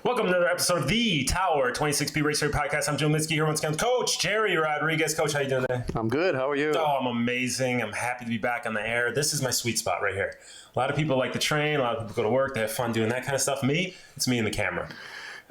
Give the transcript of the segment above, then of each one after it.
Welcome to another episode of the Tower 26B Racer Podcast. I'm Joe Minsky here once again. Coach Jerry Rodriguez. Coach, how you doing today? I'm good. How are you? Oh, I'm amazing. I'm happy to be back on the air. This is my sweet spot right here. A lot of people like to train. A lot of people go to work. They have fun doing that kind of stuff. Me, it's me and the camera.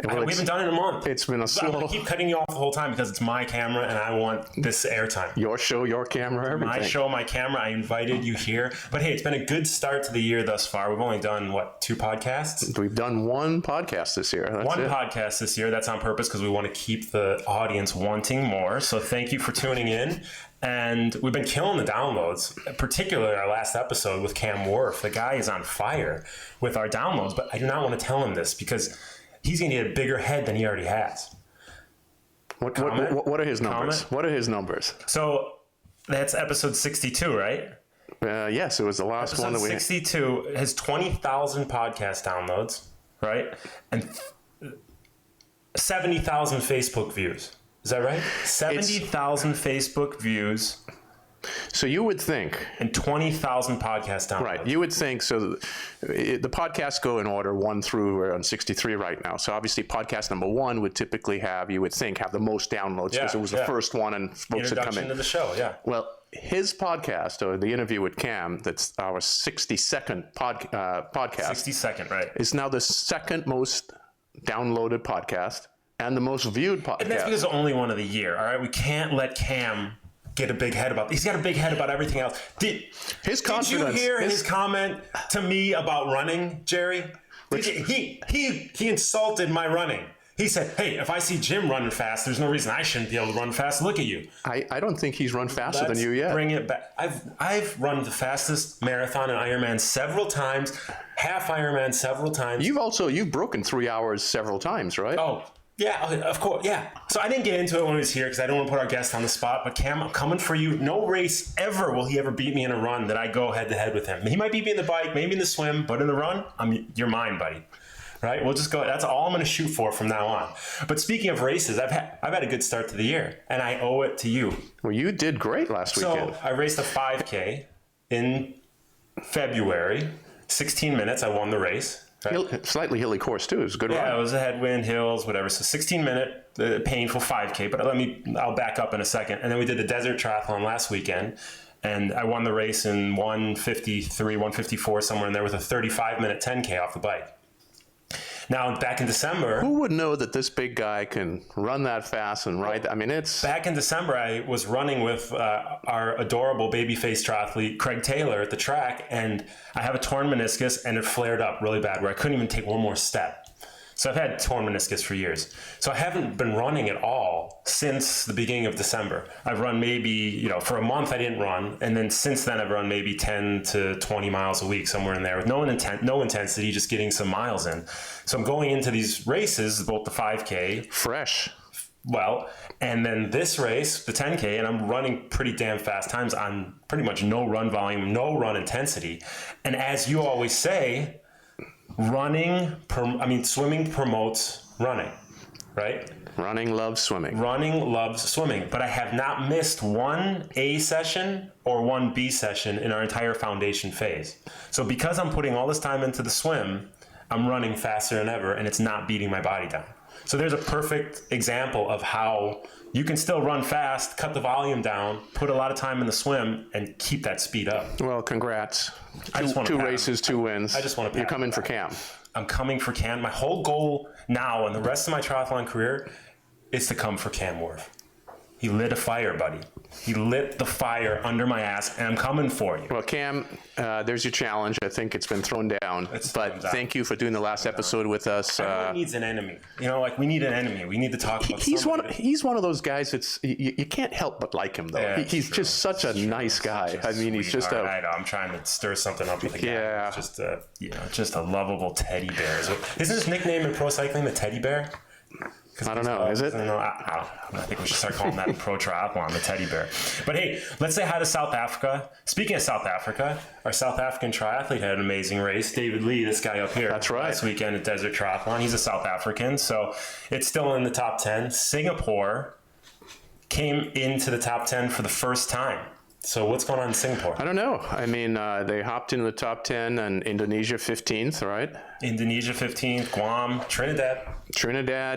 Well, we haven't done it in a month. It's been a slow... I'm going to keep cutting you off the whole time because it's my camera and I want this airtime. Your show, your camera, everything. My show, my camera. I invited you here. But hey, it's been a good start to the year thus far. We've only done, what, 2 podcasts? We've done 1 podcast this year. That's One it. podcast this year. That's on purpose because we want to keep the audience wanting more. So thank you for tuning in. And we've been killing the downloads, particularly our last episode with Cam Worf. The guy is on fire with our downloads, but I do not want to tell him this because he's going to get a bigger head than he already has. What are his numbers? Comment? What are his numbers? So that's episode 62, right? Yes, it was the last one that we... 62 has 20,000 podcast downloads, right? And 70,000 Facebook views. Is that right? 70,000 Facebook views. So you would think... And 20,000 podcast downloads. Right. You would think, so the podcasts go in order 1 through, we're on 63 right now. So obviously podcast number 1 would typically have, you would think, have the most downloads because it was the first one and folks had come in. Introduction to the show, yeah. Well, his podcast, or the interview with Cam, that's our 60-second podcast. 60-second, right. Is now the second most downloaded podcast and the most viewed podcast. And that's because it's only one of the year, all right? We can't let Cam get a big head about... He's got a big head about everything else. Did you hear his comment to me about running, Jerry? He insulted my running. He said, hey, if I see Jim running fast, there's no reason I shouldn't be able to run fast. Look at you. I don't think he's run faster than you yet. Bring it back. I've run the fastest marathon and Ironman several times, half Ironman several times. You've broken 3 hours several times, right? Oh, yeah, of course, yeah. So I didn't get into it when he was here because I don't want to put our guest on the spot. But Cam, I'm coming for you. No race ever will he ever beat me in a run that I go head to head with him. He might beat me in the bike, maybe in the swim, but in the run, you're mine, buddy. Right? We'll just go. That's all I'm going to shoot for from now on. But speaking of races, I've had a good start to the year, and I owe it to you. Well, you did great last weekend. So I raced a 5K in February. 16 minutes. I won the race. Right? Slightly hilly course too. It was a good run. Yeah, it was a headwind, hills, whatever. So 16-minute painful 5K. But I'll back up in a second. And then we did the desert triathlon last weekend, and I won the race in 1:53, 1:54, somewhere in there, with a 35-minute 10K off the bike. Now, back in December... Who would know that this big guy can run that fast and ride? I mean, it's... Back in December, I was running with our adorable baby-faced triathlete, Craig Taylor, at the track, and I have a torn meniscus, and it flared up really bad, where I couldn't even take one more step. So I've had torn meniscus for years. So I haven't been running at all since the beginning of December. I've run maybe, for a month I didn't run. And then since then I've run maybe 10 to 20 miles a week, somewhere in there with no intensity, just getting some miles in. So I'm going into these races, both the 5K. Fresh. Well, and then this race, the 10K, and I'm running pretty damn fast times on pretty much no run volume, no run intensity. And as you always say, swimming promotes running, right? Running loves swimming. Running loves swimming. But I have not missed one A session or one B session in our entire foundation phase. So because I'm putting all this time into the swim, I'm running faster than ever, and it's not beating my body down. So there's a perfect example of how you can still run fast, cut the volume down, put a lot of time in the swim, and keep that speed up. Well, congrats. Two races, 2 wins. I just want to. You're coming for Cam. I'm coming for Cam. My whole goal now and the rest of my triathlon career is to come for Cam Worf. He lit a fire, buddy. He lit the fire under my ass, and I'm coming for you. Well, Cam, there's your challenge. I think it's been thrown down. Thank you for doing the last episode with us. Everyone needs an enemy. We need an enemy. We need to talk about He's one of those guys that's you can't help but like him, though. Yeah, he's true. Just such a nice guy. I mean, he's just I know. I'm trying to stir something up with the guy. Yeah. Just a lovable teddy bear. Isn't his nickname in pro cycling the teddy bear? I don't know. Is it? I think we should start calling that in pro triathlon, the teddy bear. But hey, let's say hi to South Africa. Speaking of South Africa, our South African triathlete had an amazing race. David Lee, this guy up here. That's right. Last weekend at Desert Triathlon. He's a South African, so it's still in the top 10. Singapore came into the top 10 for the first time. So what's going on in Singapore? I don't know. I mean, they hopped into the top 10 and Indonesia 15th, right? Indonesia 15th, Guam, Trinidad,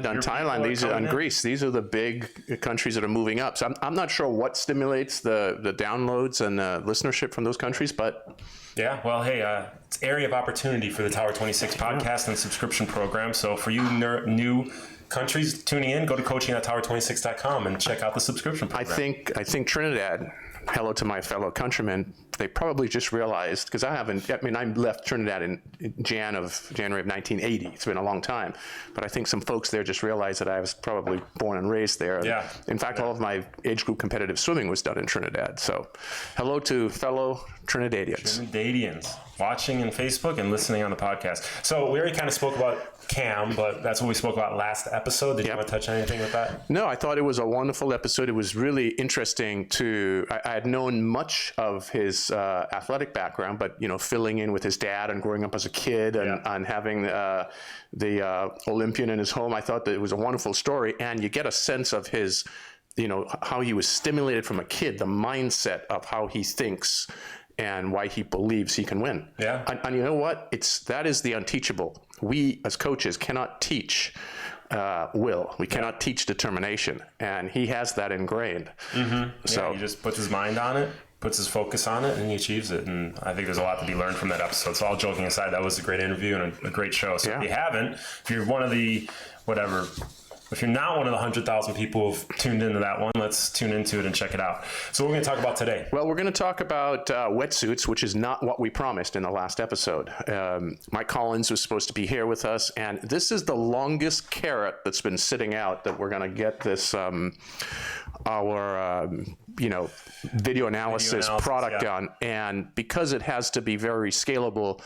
and Thailand, and Greece. These are the big countries that are moving up. So I'm not sure what stimulates the downloads and listenership from those countries, but... Yeah, well, hey, it's area of opportunity for the Tower 26 podcast and subscription program. So for you new countries tuning in, go to coaching.tower26.com and check out the subscription program. I think Trinidad, hello to my fellow countrymen, they probably just realized, because I left Trinidad in January of 1980. It's been a long time. But I think some folks there just realized that I was probably born and raised there. Yeah. In fact, all of my age group competitive swimming was done in Trinidad. So hello to fellow Trinidadians. Watching in Facebook and listening on the podcast. So we already kind of spoke about Cam, but that's what we spoke about last episode. Did you want to touch on anything with that? No, I thought it was a wonderful episode. It was really interesting I had known much of his athletic background, but, filling in with his dad and growing up as a kid and having the Olympian in his home, I thought that it was a wonderful story. And you get a sense of his, how he was stimulated from a kid, the mindset of how he thinks and why he believes he can win. Yeah. And you know what? That is the unteachable. We as coaches cannot teach will. We cannot teach determination. And he has that ingrained. Mm-hmm. So he just puts his mind on it, puts his focus on it, and he achieves it. And I think there's a lot to be learned from that episode. So all joking aside, that was a great interview and a great show. So if you haven't, if you're one of the, if you're not one of the 100,000 people who've tuned into that one, let's tune into it and check it out. So what are we going to talk about today? Well, we're going to talk about wetsuits, which is not what we promised in the last episode. Mike Collins was supposed to be here with us, and this is the longest carrot that's been sitting out that we're going to get this our video analysis product on. And because it has to be very scalable,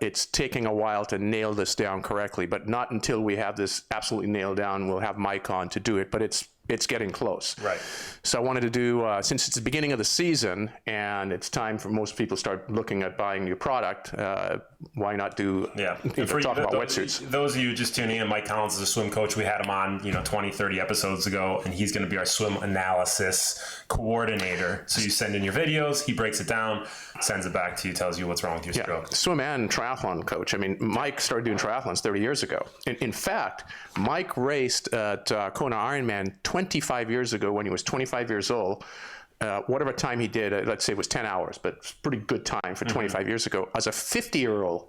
it's taking a while to nail this down correctly, but not until we have this absolutely nailed down. We'll have Mike on to do it, but it's getting close. Right. So I wanted to do, since it's the beginning of the season and it's time for most people to start looking at buying new product, why not do talk about wetsuits? Those of you just tuning in, Mike Collins is a swim coach. We had him on 20, 30 episodes ago, and he's going to be our swim analysis coordinator. So you send in your videos, he breaks it down, sends it back to you, tells you what's wrong with your stroke. Swim and triathlon coach. I mean, Mike started doing triathlons 30 years ago. In fact, Mike raced at Kona Ironman 25 years ago when he was 25 years old. Whatever time he did, let's say it was 10 hours, but it's a pretty good time for 25 years ago. As a 50-year-old,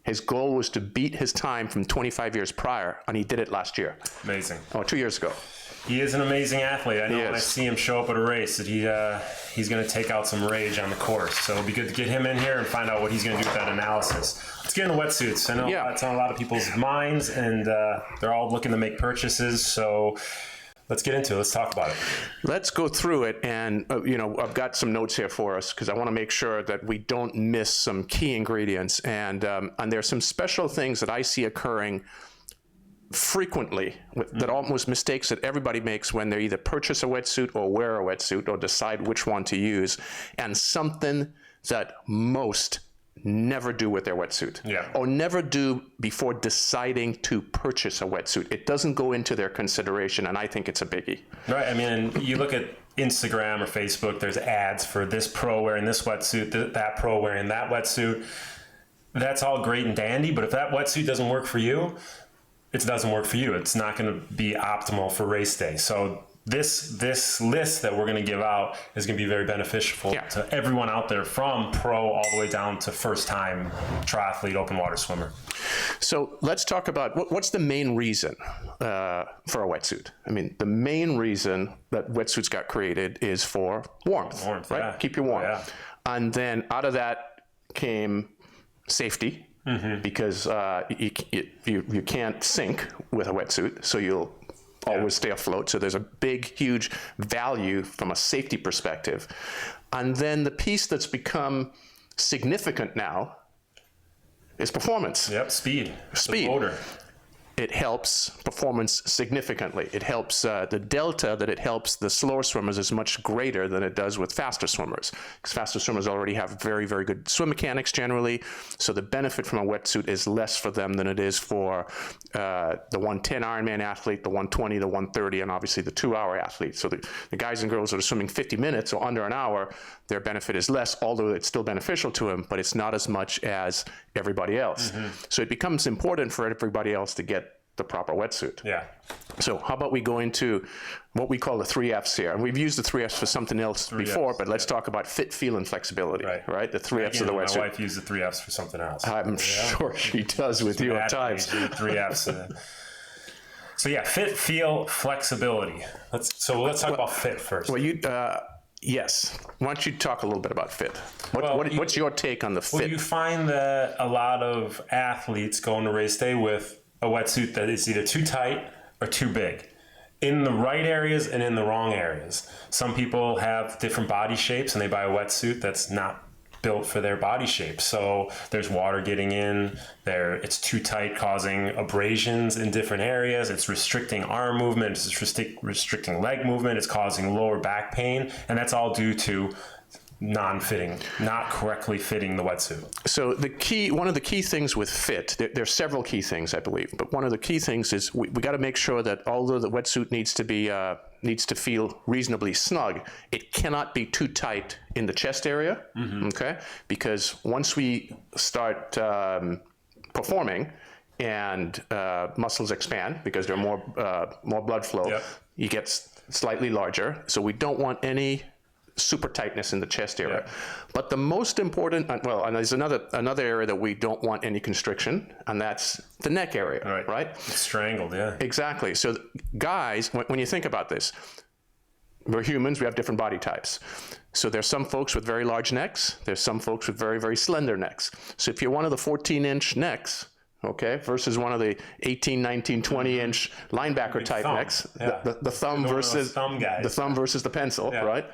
his goal was to beat his time from 25 years prior, and he did it last year. Amazing. 2 years ago. He is an amazing athlete. I know when I see him show up at a race that he's going to take out some rage on the course. So it'll be good to get him in here and find out what he's going to do with that analysis. Let's get into wetsuits. I know that's on a lot of people's minds, and they're all looking to make purchases. So let's get into it. Let's talk about it. Let's go through it. And, I've got some notes here for us because I want to make sure that we don't miss some key ingredients. And there's some special things that I see occurring frequently that almost mistakes that everybody makes when they either purchase a wetsuit or wear a wetsuit or decide which one to use, and something that most never do with their wetsuit or never do before deciding to purchase a wetsuit. It doesn't go into their consideration, and I think it's a biggie. Right. I mean, you look at Instagram or Facebook, there's ads for this pro wearing this wetsuit, that pro wearing that wetsuit. That's all great and dandy, but if that wetsuit doesn't work for you, it doesn't work for you. It's not going to be optimal for race day. So this list that we're going to give out is going to be very beneficial to everyone out there, from pro all the way down to first-time triathlete, open water swimmer. So let's talk about what's the main reason for a wetsuit. I mean, the main reason that wetsuits got created is for warmth, right? Yeah. Keep you warm. And then out of that came safety. Because you can't sink with a wetsuit, so you'll always stay afloat. So there's a big, huge value from a safety perspective. And then the piece that's become significant now is performance. Speed. The motor. it helps performance significantly. It helps the delta that it helps the slower swimmers is much greater than it does with faster swimmers, because faster swimmers already have very, very good swim mechanics generally. So the benefit from a wetsuit is less for them than it is for the 110 Ironman athlete, the 120, the 130, and obviously the 2-hour athlete. So the guys and girls that are swimming 50 minutes or under an hour, their benefit is less, although it's still beneficial to them, but it's not as much as everybody else. So it becomes important for everybody else to get the proper wetsuit. Yeah. So how about we go into what we call the 3 Fs here? And we've used the 3 Fs for something else before, but let's talk about fit, feel, and flexibility, right? The 3 Fs of the wetsuit. My wife used the 3 Fs for something else. I'm sure she does with you at times. The 3 Fs. So yeah, fit, feel, flexibility. Let's talk about fit first. Well, yes. Why don't you talk a little bit about fit? What's your take on the fit? Well, you find that a lot of athletes go into race day with a wetsuit that is either too tight or too big, in the right areas and in the wrong areas. Some people have different body shapes and they buy a wetsuit that's not built for their body shape. So there's water getting in there. It's too tight, causing abrasions in different areas. It's restricting arm movement. It's restricting leg movement. It's causing lower back pain. And that's all due to non-fitting, not correctly fitting the wetsuit. So one of the key things with fit, there's several key things, I believe, but one of the key things is we got to make sure that although the wetsuit needs to feel reasonably snug, it cannot be too tight in the chest area, okay? Because once we start performing and muscles expand because there's more blood flow, you get slightly larger. So we don't want any super tightness in the chest area. But the most important, and there's another area that we don't want any constriction, and that's the neck area, right? It's strangled, yeah. Exactly. So guys, when you think about this, we're humans, we have different body types. So there's some folks with very large necks, there's some folks with very, very slender necks. So if you're one of the 14-inch necks, okay, versus one of the 18, 19, 20-inch linebacker type necks, the thumb versus the pencil, right?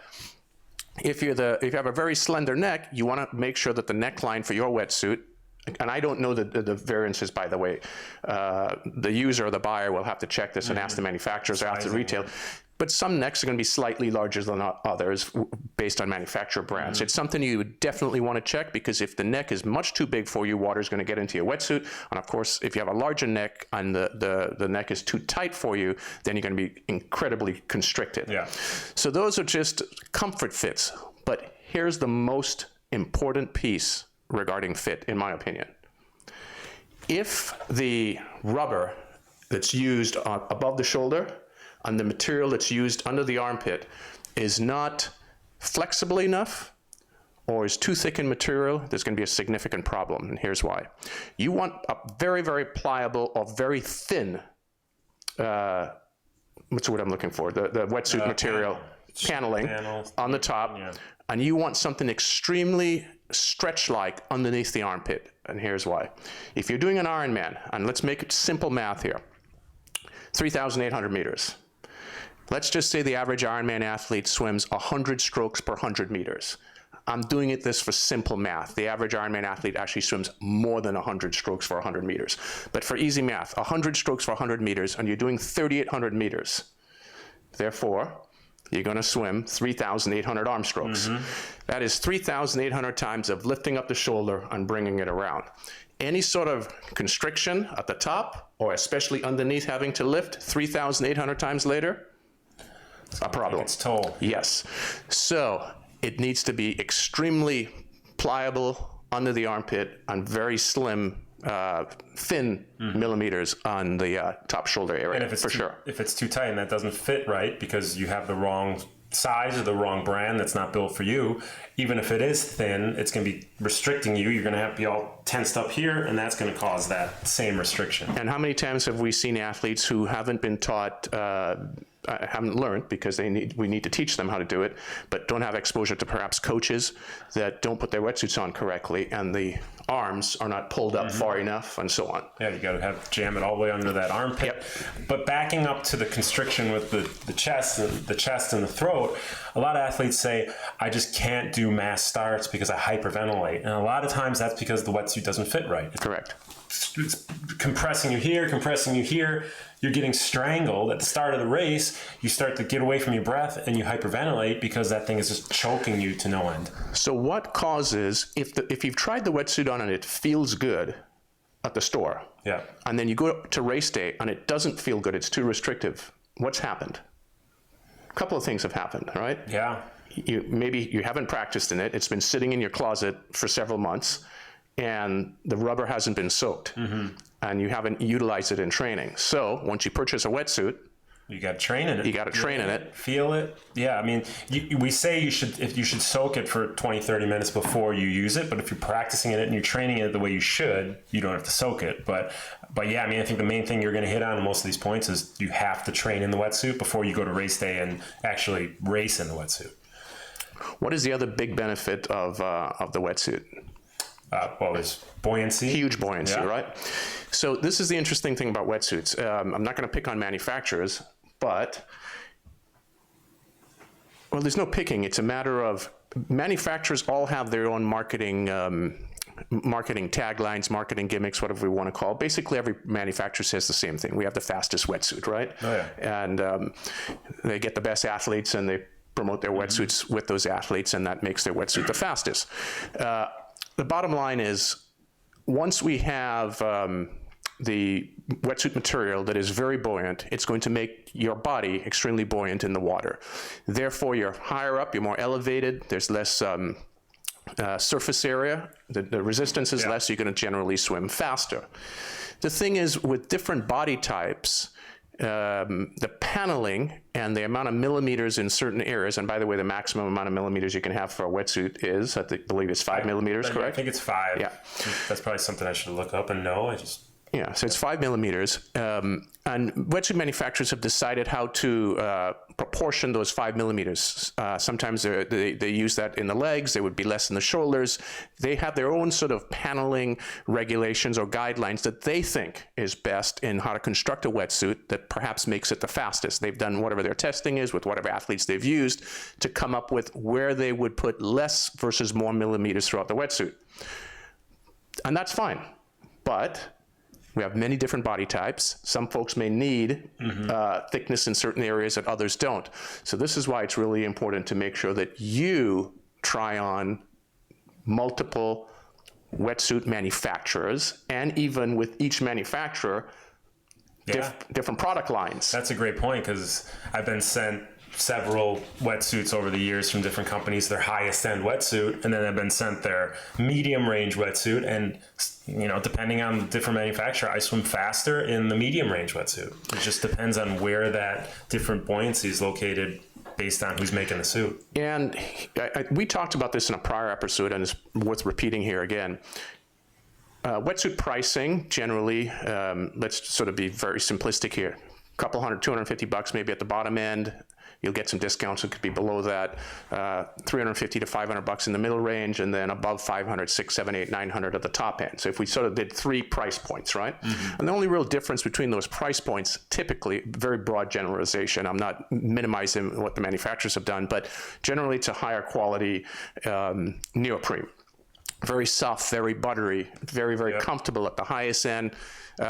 If you have a very slender neck, you want to make sure that the neckline for your wetsuit, and I don't know the variances, by the way. The user or the buyer will have to check this and ask the manufacturers or ask the retail. But some necks are going to be slightly larger than others based on manufacturer brands. It's something you would definitely want to check, because if the neck is much too big for you, water is going to get into your wetsuit. And of course, if you have a larger neck and the neck is too tight for you, then you're going to be incredibly constricted. Yeah. So those are just comfort fits. But here's the most important piece regarding fit, in my opinion. If the rubber that's used above the shoulder and the material that's used under the armpit is not flexible enough or is too thick in material, there's going to be a significant problem, and here's why. You want a very, very pliable or very thin, what's the word I'm looking for? The wetsuit material, paneling on the top, and you want something extremely stretch-like underneath the armpit, and here's why. If you're doing an Ironman, and let's make it simple math here, 3,800 meters. Let's just say the average Ironman athlete swims 100 strokes per 100 meters. I'm doing this for simple math. The average Ironman athlete actually swims more than 100 strokes for 100 meters. But for easy math, 100 strokes for 100 meters, and you're doing 3,800 meters. Therefore, you're going to swim 3,800 arm strokes. That is 3,800 times of lifting up the shoulder and bringing it around. Any sort of constriction at the top, or especially underneath having to lift 3,800 times later, a problem. It's toll. Yes. So it needs to be extremely pliable under the armpit and very slim, thin millimeters on the top shoulder area, and if it's if it's too tight and that doesn't fit right because you have the wrong size or the wrong brand that's not built for you, even if it is thin, it's going to be restricting you. You're going to have to be all tensed up here, and that's going to cause that same restriction. And how many times have we seen athletes who haven't been taught, haven't learned, because we need to teach them how to do it, but don't have exposure to perhaps coaches that don't put their wetsuits on correctly, and the arms are not pulled up far enough, and so on. Yeah, you got to jam it all the way under that armpit. Yep. But backing up to the constriction with the chest and the throat, a lot of athletes say, I just can't do mass starts because I hyperventilate. And a lot of times that's because the wetsuit doesn't fit right. Correct. it's compressing you here, compressing you here. You're getting strangled at the start of the race. You start to get away from your breath and you hyperventilate because that thing is just choking you to no end. So what causes, if you've tried the wetsuit on and it feels good at the store, Yeah. and then you go to race day and it doesn't feel good, it's too restrictive, what's happened? A couple of things have happened, right? Yeah. Maybe you haven't practiced in it. It's been sitting in your closet for several months, and the rubber hasn't been soaked, and you haven't utilized it in training. So once you purchase a wetsuit, You got to train in it. you got to train in it. Feel it. Yeah, I mean, we say you should soak it for 20, 30 minutes before you use it, but if you're practicing it and you're training it the way you should, you don't have to soak it. But yeah, I mean, I think the main thing you're going to hit on in most of these points is you have to train in the wetsuit before you go to race day and actually race in the wetsuit. What is the other big benefit of the wetsuit? Well, there's buoyancy. Huge buoyancy, right? So this is the interesting thing about wetsuits. I'm not going to pick on manufacturers, but, well, there's no picking. It's a matter of manufacturers all have their own marketing taglines, marketing gimmicks, whatever we want to call it. Basically, every manufacturer says the same thing. We have the fastest wetsuit, right? Oh, yeah. And they get the best athletes and they promote their wetsuits with those athletes, and that makes their wetsuit the fastest. The bottom line is, once we have the wetsuit material that is very buoyant, it's going to make your body extremely buoyant in the water. Therefore, you're higher up, you're more elevated, there's less surface area, the resistance is less, you're going to generally swim faster. The thing is, with different body types, the paneling and the amount of millimeters in certain areas, and by the way, the maximum amount of millimeters you can have for a wetsuit is, I believe it's 5 millimeters, correct? I think it's 5. Yeah. That's probably something I should look up and know. Yeah, so it's 5 millimeters. And wetsuit manufacturers have decided how to proportion those 5 millimeters. Sometimes they use that in the legs. They would be less in the shoulders. They have their own sort of paneling regulations or guidelines that they think is best in how to construct a wetsuit that perhaps makes it the fastest. They've done whatever their testing is with whatever athletes they've used to come up with where they would put less versus more millimeters throughout the wetsuit. And that's fine. But we have many different body types. Some folks may need thickness in certain areas that others don't. So this is why it's really important to make sure that you try on multiple wetsuit manufacturers, and even with each manufacturer, different product lines. That's a great point, because I've been sent several wetsuits over the years from different companies, their highest end wetsuit, and then I've been sent their medium range wetsuit, and depending on the different manufacturer, I swim faster in the medium range wetsuit. It just depends on where that different buoyancy is located based on who's making the suit. And we talked about this in a prior episode, and it's worth repeating here again. Wetsuit pricing, generally, let's sort of be very simplistic here. A couple hundred, $250 maybe at the bottom end. You'll get some discounts. It could be below that, $350 to $500 in the middle range, and then above $500, $600, $700, $800, $900 at the top end. So if we sort of did 3 price points, right? And the only real difference between those price points, typically, very broad generalization, I'm not minimizing what the manufacturers have done, but generally it's a higher quality neoprene. Very soft, very buttery, very, very comfortable at the highest end,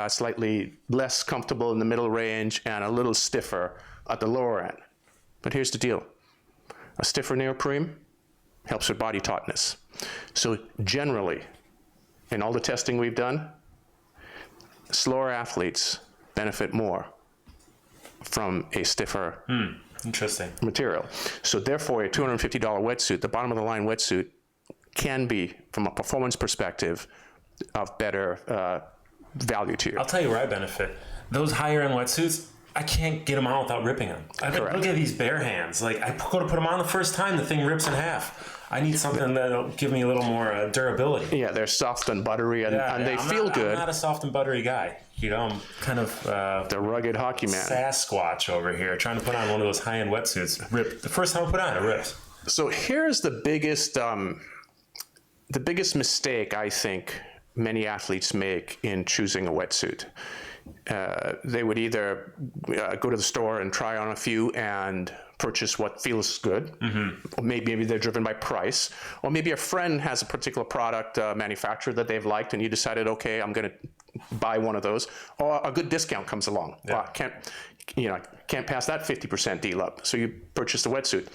slightly less comfortable in the middle range, and a little stiffer at the lower end. But here's the deal. A stiffer neoprene helps with body tautness. So generally, in all the testing we've done, slower athletes benefit more from a stiffer Interesting. material. So therefore, a $250 wetsuit, the bottom of the line wetsuit, can be, from a performance perspective, of better value to you. I'll tell you where I benefit. Those higher end wetsuits, I can't get them on without ripping them. Look at these bare hands. Like, I go to put them on the first time, the thing rips in half. I need something that'll give me a little more durability. Yeah, they're soft and buttery, and they feel good. I'm not a soft and buttery guy. I'm kind of the rugged hockey man. Sasquatch over here, trying to put on one of those high-end wetsuits. The first time I put it on, it rips. So here's the biggest mistake I think many athletes make in choosing a wetsuit. They would either go to the store and try on a few and purchase what feels good, or maybe they're driven by price, or maybe a friend has a particular product manufacturer that they've liked, and you decided, okay, I'm going to buy one of those, or a good discount comes along. Yeah. Well, can't pass that 50% deal up. So you purchase a wetsuit.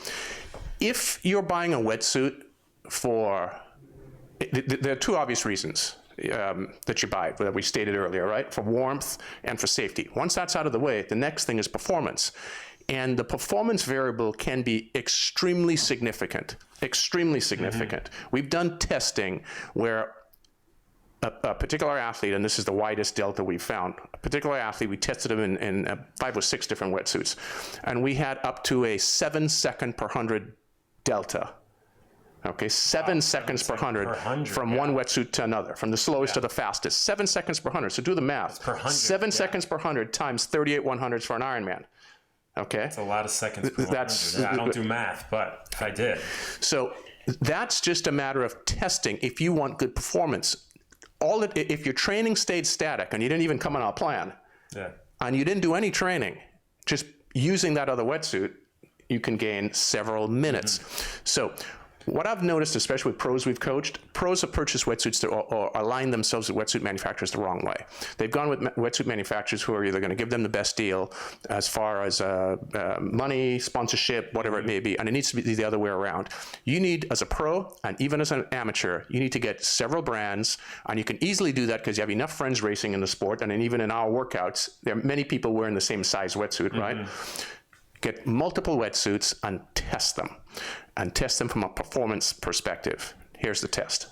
If you're buying a wetsuit there are two obvious reasons that you buy it, that we stated earlier, right? For warmth and for safety. Once that's out of the way, the next thing is performance. And the performance variable can be extremely significant, We've done testing where a particular athlete, and this is the widest delta we've found, a particular athlete, we tested him in 5 or 6 different wetsuits, and we had up to a 7 second per 100 delta. Okay, 7 seconds per 100 from one wetsuit to another, from the slowest to the fastest. 7 seconds per 100. So do the math. Per 100, 7 seconds per 100 times 38 100s for an Ironman. Okay, that's a lot of seconds per 100. I don't do math, but if I did. So that's just a matter of testing. If you want good performance, if your training stayed static and you didn't even come on our plan, and you didn't do any training, just using that other wetsuit, you can gain several minutes. So what I've noticed, especially with pros we've coached, pros have purchased wetsuits or align themselves with wetsuit manufacturers the wrong way. They've gone with wetsuit manufacturers who are either going to give them the best deal as far as money, sponsorship, whatever it may be, and it needs to be the other way around. You need, as a pro, and even as an amateur, you need to get several brands, and you can easily do that because you have enough friends racing in the sport, and then even in our workouts, there are many people wearing the same size wetsuit, right? Get multiple wetsuits and test them from a performance perspective. Here's the test.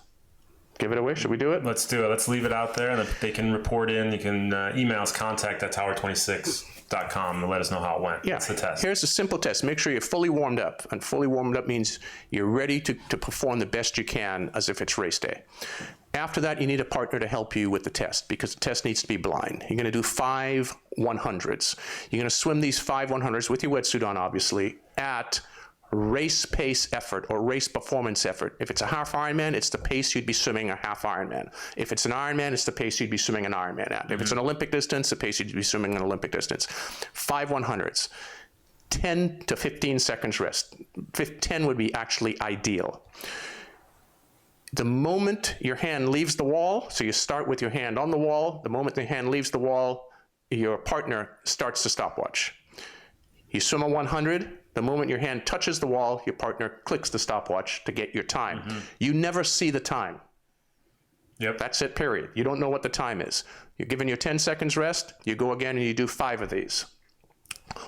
Give it away. Should we do it? Let's do it. Let's leave it out there, and they can report in. You can email us contact@tower26.com and let us know how it went. Yeah. That's the test. Here's a simple test. Make sure you're fully warmed up. And fully warmed up means you're ready to perform the best you can as if it's race day. After that, you need a partner to help you with the test because the test needs to be blind. You're going to do 5 100s. You're going to swim these 5 100s with your wetsuit on, obviously, at race pace effort or race performance effort. If it's a half Ironman, it's the pace you'd be swimming a half Ironman. If it's an Ironman, it's the pace you'd be swimming an Ironman at. If it's an Olympic distance, the pace you'd be swimming an Olympic distance. 5 100s. 10 to 15 seconds rest. 10 would be actually ideal. The moment your hand leaves the wall, so you start with your hand on the wall, the moment the hand leaves the wall, your partner starts the stopwatch. You swim a 100, the moment your hand touches the wall, your partner clicks the stopwatch to get your time. You never see the time. Yep. That's it, period. You don't know what the time is. You're given your 10 seconds rest, you go again and you do 5 of these.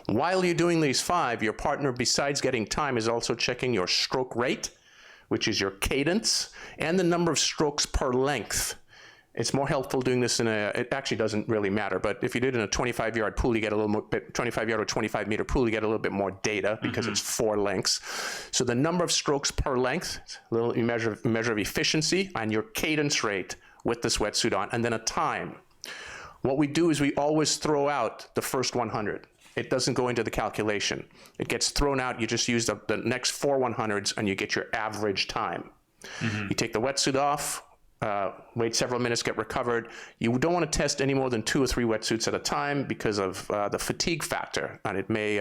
While you're doing these 5, your partner, besides getting time, is also checking your stroke rate, which is your cadence, and the number of strokes per length. It's more helpful doing this it actually doesn't really matter, but if you did it in a 25-yard pool, you get a little more, 25-yard or 25-meter pool, you get a little bit more data because it's 4 lengths. So the number of strokes per length, you measure of efficiency, and your cadence rate with this wetsuit on, and then a time. What we do is we always throw out the first 100. It doesn't go into the calculation. It gets thrown out. You just use the next 4 100s and you get your average time. You take the wetsuit off, wait several minutes, get recovered. You don't want to test any more than 2 or 3 wetsuits at a time because of the fatigue factor, and it may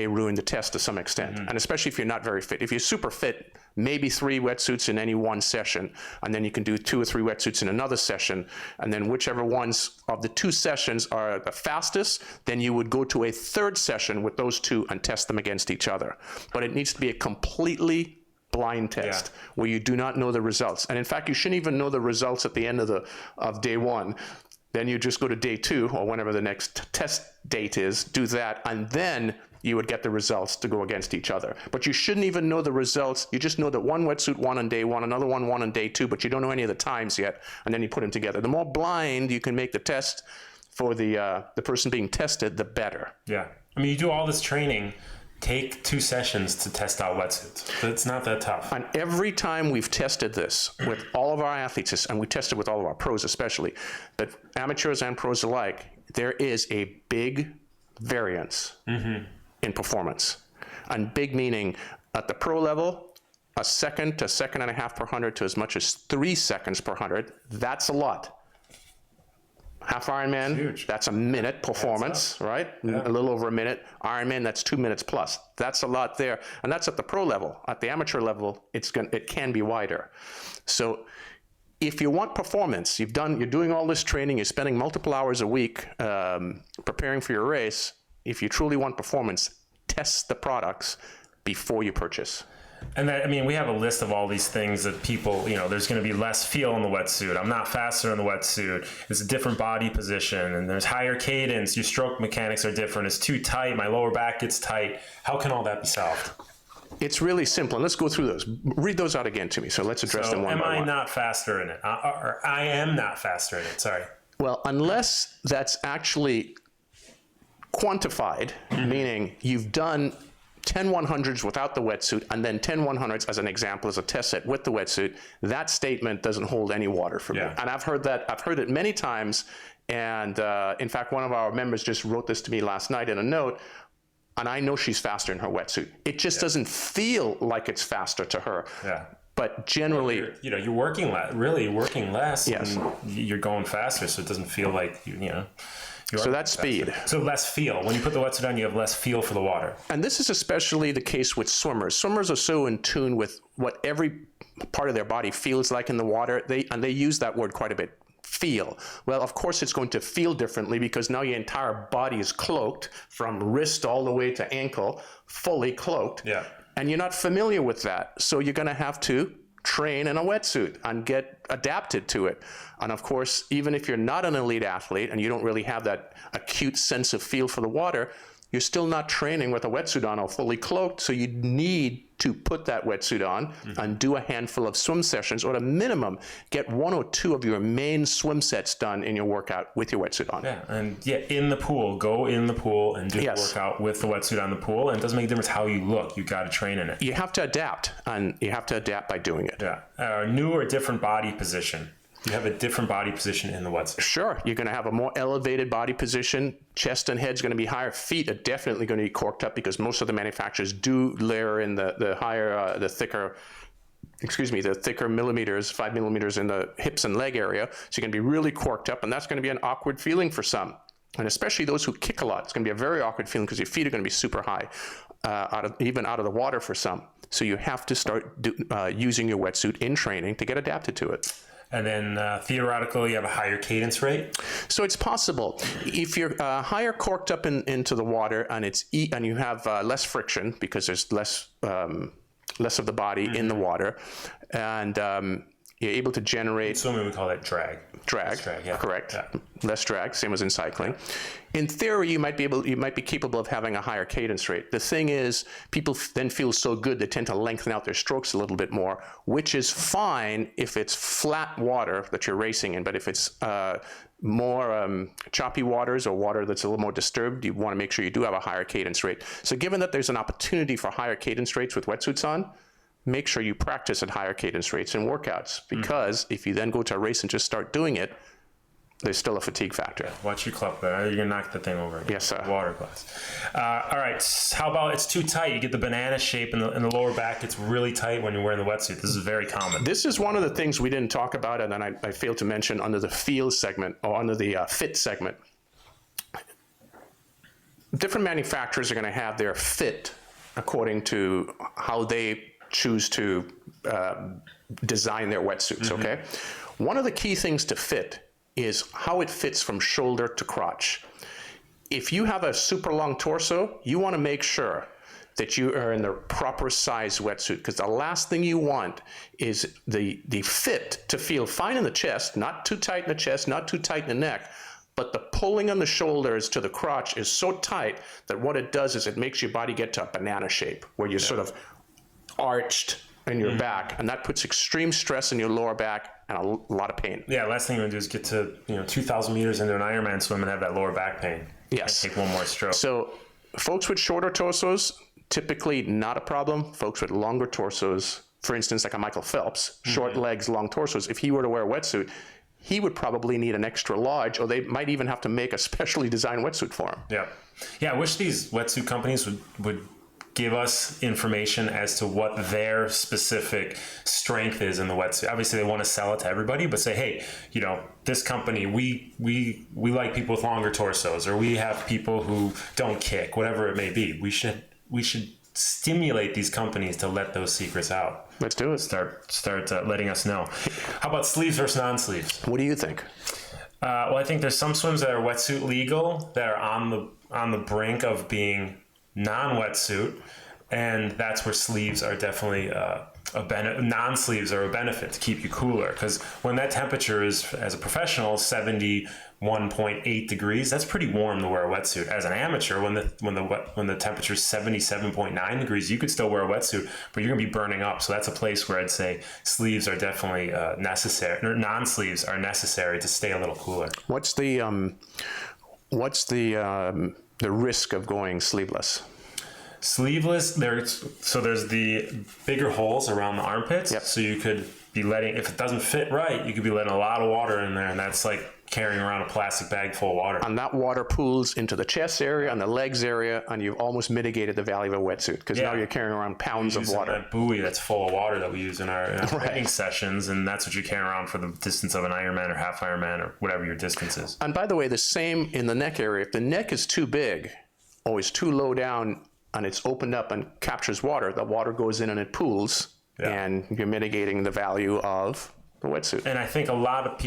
ruin the test to some extent, and especially if you're not very fit. If you're super fit, maybe 3 wetsuits in any one session, and then you can do 2 or 3 wetsuits in another session, and then whichever ones of the 2 sessions are the fastest, then you would go to a 3rd session with those 2 and test them against each other. But it needs to be a completely blind test where you do not know the results. And in fact, you shouldn't even know the results at the end of day 1. Then you just go to day 2 or whenever the next test date is, do that, and then you would get the results to go against each other. But you shouldn't even know the results. You just know that one wetsuit won on day 1, another one won on day 2, but you don't know any of the times yet, and then you put them together. The more blind you can make the test for the person being tested, the better. Yeah. I mean, you do all this training, take 2 sessions to test out wetsuits. It's not that tough. And every time we've tested this with all of our athletes, and we tested with all of our pros especially, but amateurs and pros alike, there is a big variance in performance. And big meaning at the pro level, a second to second and a half per 100 to as much as 3 seconds per 100. That's a lot. Half Ironman, that's a minute performance, right? Yeah. A little over a minute. Ironman, that's 2 minutes plus. That's a lot there. And that's at the pro level. At the amateur level, it can be wider. So if you want performance, you're doing all this training, you're spending multiple hours a week preparing for your race. If you truly want performance, test the products before you purchase. And that, I mean, we have a list of all these things that people, there's going to be less feel in the wetsuit. I'm not faster in the wetsuit. It's a different body position, and there's higher cadence. Your stroke mechanics are different. It's too tight. My lower back gets tight. How can all that be solved? It's really simple, and let's go through those. Read those out again to me. So let's address them one by one. Am I not faster in it? Or I am not faster in it. Sorry. Well, unless that's actually quantified, meaning you've done 10 100s without the wetsuit, and then 10 100s as an example as a test set with the wetsuit, that statement doesn't hold any water for me. And I've heard it many times. And in fact, one of our members just wrote this to me last night in a note, and I know she's faster in her wetsuit. It just doesn't feel like it's faster to her. Yeah. But generally, you're working less. Yes. And you're going faster, so it doesn't feel like so that's speed. So less feel. When you put the wetsuit on, you have less feel for the water. And this is especially the case with swimmers. Swimmers are so in tune with what every part of their body feels like in the water. They use that word quite a bit. Feel. Well, of course, it's going to feel differently because now your entire body is cloaked from wrist all the way to ankle, fully cloaked. Yeah. And you're not familiar with that. So you're going to have to train in a wetsuit and get adapted to it. And of course, even if you're not an elite athlete and you don't really have that acute sense of feel for the water, you're still not training with a wetsuit on or fully cloaked. So you need to put that wetsuit on and do a handful of swim sessions, or at a minimum, get 1 or 2 of your main swim sets done in your workout with your wetsuit on. Yeah, and in the pool, go in the pool and do the workout with the wetsuit on the pool. And it doesn't make a difference how you look. You got to train in it. You have to adapt, and you have to adapt by doing it. Yeah, new or different body position. You have a different body position in the wetsuit. Sure, you're going to have a more elevated body position. Chest and head's going to be higher. Feet are definitely going to be corked up because most of the manufacturers do layer in the higher, the thicker millimeters, 5 millimeters in the hips and leg area. So you're going to be really corked up, and that's going to be an awkward feeling for some. And especially those who kick a lot, it's going to be a very awkward feeling because your feet are going to be super high, even out of the water for some. So you have to start using your wetsuit in training to get adapted to it. And then theoretically, you have a higher cadence rate. So it's possible if you're higher corked up into the water and and you have less friction because there's less of the body in the water, and you're able to generate. In swimming, we call that drag. Drag, yeah. Correct. Yeah. Less drag, same as in cycling. In theory, you might be capable of having a higher cadence rate. The thing is, people then feel so good they tend to lengthen out their strokes a little bit more, which is fine if it's flat water that you're racing in. But if it's more choppy waters or water that's a little more disturbed, you want to make sure you do have a higher cadence rate. So given that there's an opportunity for higher cadence rates with wetsuits on, make sure you practice at higher cadence rates in workouts, because if you then go to a race and just start doing it, there's still a fatigue factor. Watch your club there. You're going to knock the thing over. Yes, sir. Water glass. All right. How about it's too tight? You get the banana shape in the lower back. It's really tight when you're wearing the wetsuit. This is very common. This is one of the things we didn't talk about, and then I failed to mention under the feel segment or under the fit segment. Different manufacturers are going to have their fit according to how they choose to design their wetsuits, okay? One of the key things to fit is how it fits from shoulder to crotch. If you have a super long torso, you want to make sure that you are in the proper size wetsuit, because the last thing you want is the fit to feel fine in the chest, not too tight in the chest, not too tight in the neck, but the pulling on the shoulders to the crotch is so tight that what it does is it makes your body get to a banana shape where you're sort of arched in your back, and that puts extreme stress in your lower back and a lot of pain. Yeah, last thing you want to do is get to 2,000 meters into an Ironman swim and have that lower back pain. Yes. Take one more stroke. So folks with shorter torsos, typically not a problem. Folks with longer torsos, for instance, like a Michael Phelps, short legs, long torsos, if he were to wear a wetsuit, he would probably need an extra large, or they might even have to make a specially designed wetsuit for him. Yeah, I wish these wetsuit companies would give us information as to what their specific strength is in the wetsuit. Obviously, they want to sell it to everybody, but say, hey, this company, we like people with longer torsos, or we have people who don't kick, whatever it may be. We should stimulate these companies to let those secrets out. Let's do it. Start letting us know. How about sleeves versus non-sleeves? What do you think? Well, I think there's some swims that are wetsuit legal that are on the brink of being non-wetsuit, and that's where sleeves are definitely non-sleeves are a benefit to keep you cooler, because when that temperature is, as a professional, 71.8 degrees, that's pretty warm to wear a wetsuit. As an amateur, when the temperature is 77.9 degrees, you could still wear a wetsuit, but you're gonna be burning up. So that's a place where I'd say sleeves are definitely necessary, or non-sleeves are necessary to stay a little cooler. What's the risk of going sleeveless? Sleeveless, there's the bigger holes around the armpits. Yep. So you could be letting, if it doesn't fit right, you could be letting a lot of water in there, and that's like carrying around a plastic bag full of water. And that water pools into the chest area and the legs area, and you've almost mitigated the value of a wetsuit, because now you're carrying around pounds of water. That buoy that's full of water that we use in our training sessions, and that's what you carry around for the distance of an Ironman or half Ironman or whatever your distance is. And by the way, the same in the neck area. If the neck is too big or is too low down and it's opened up and captures water, the water goes in and it pools, and you're mitigating the value of the wetsuit. And I think a lot of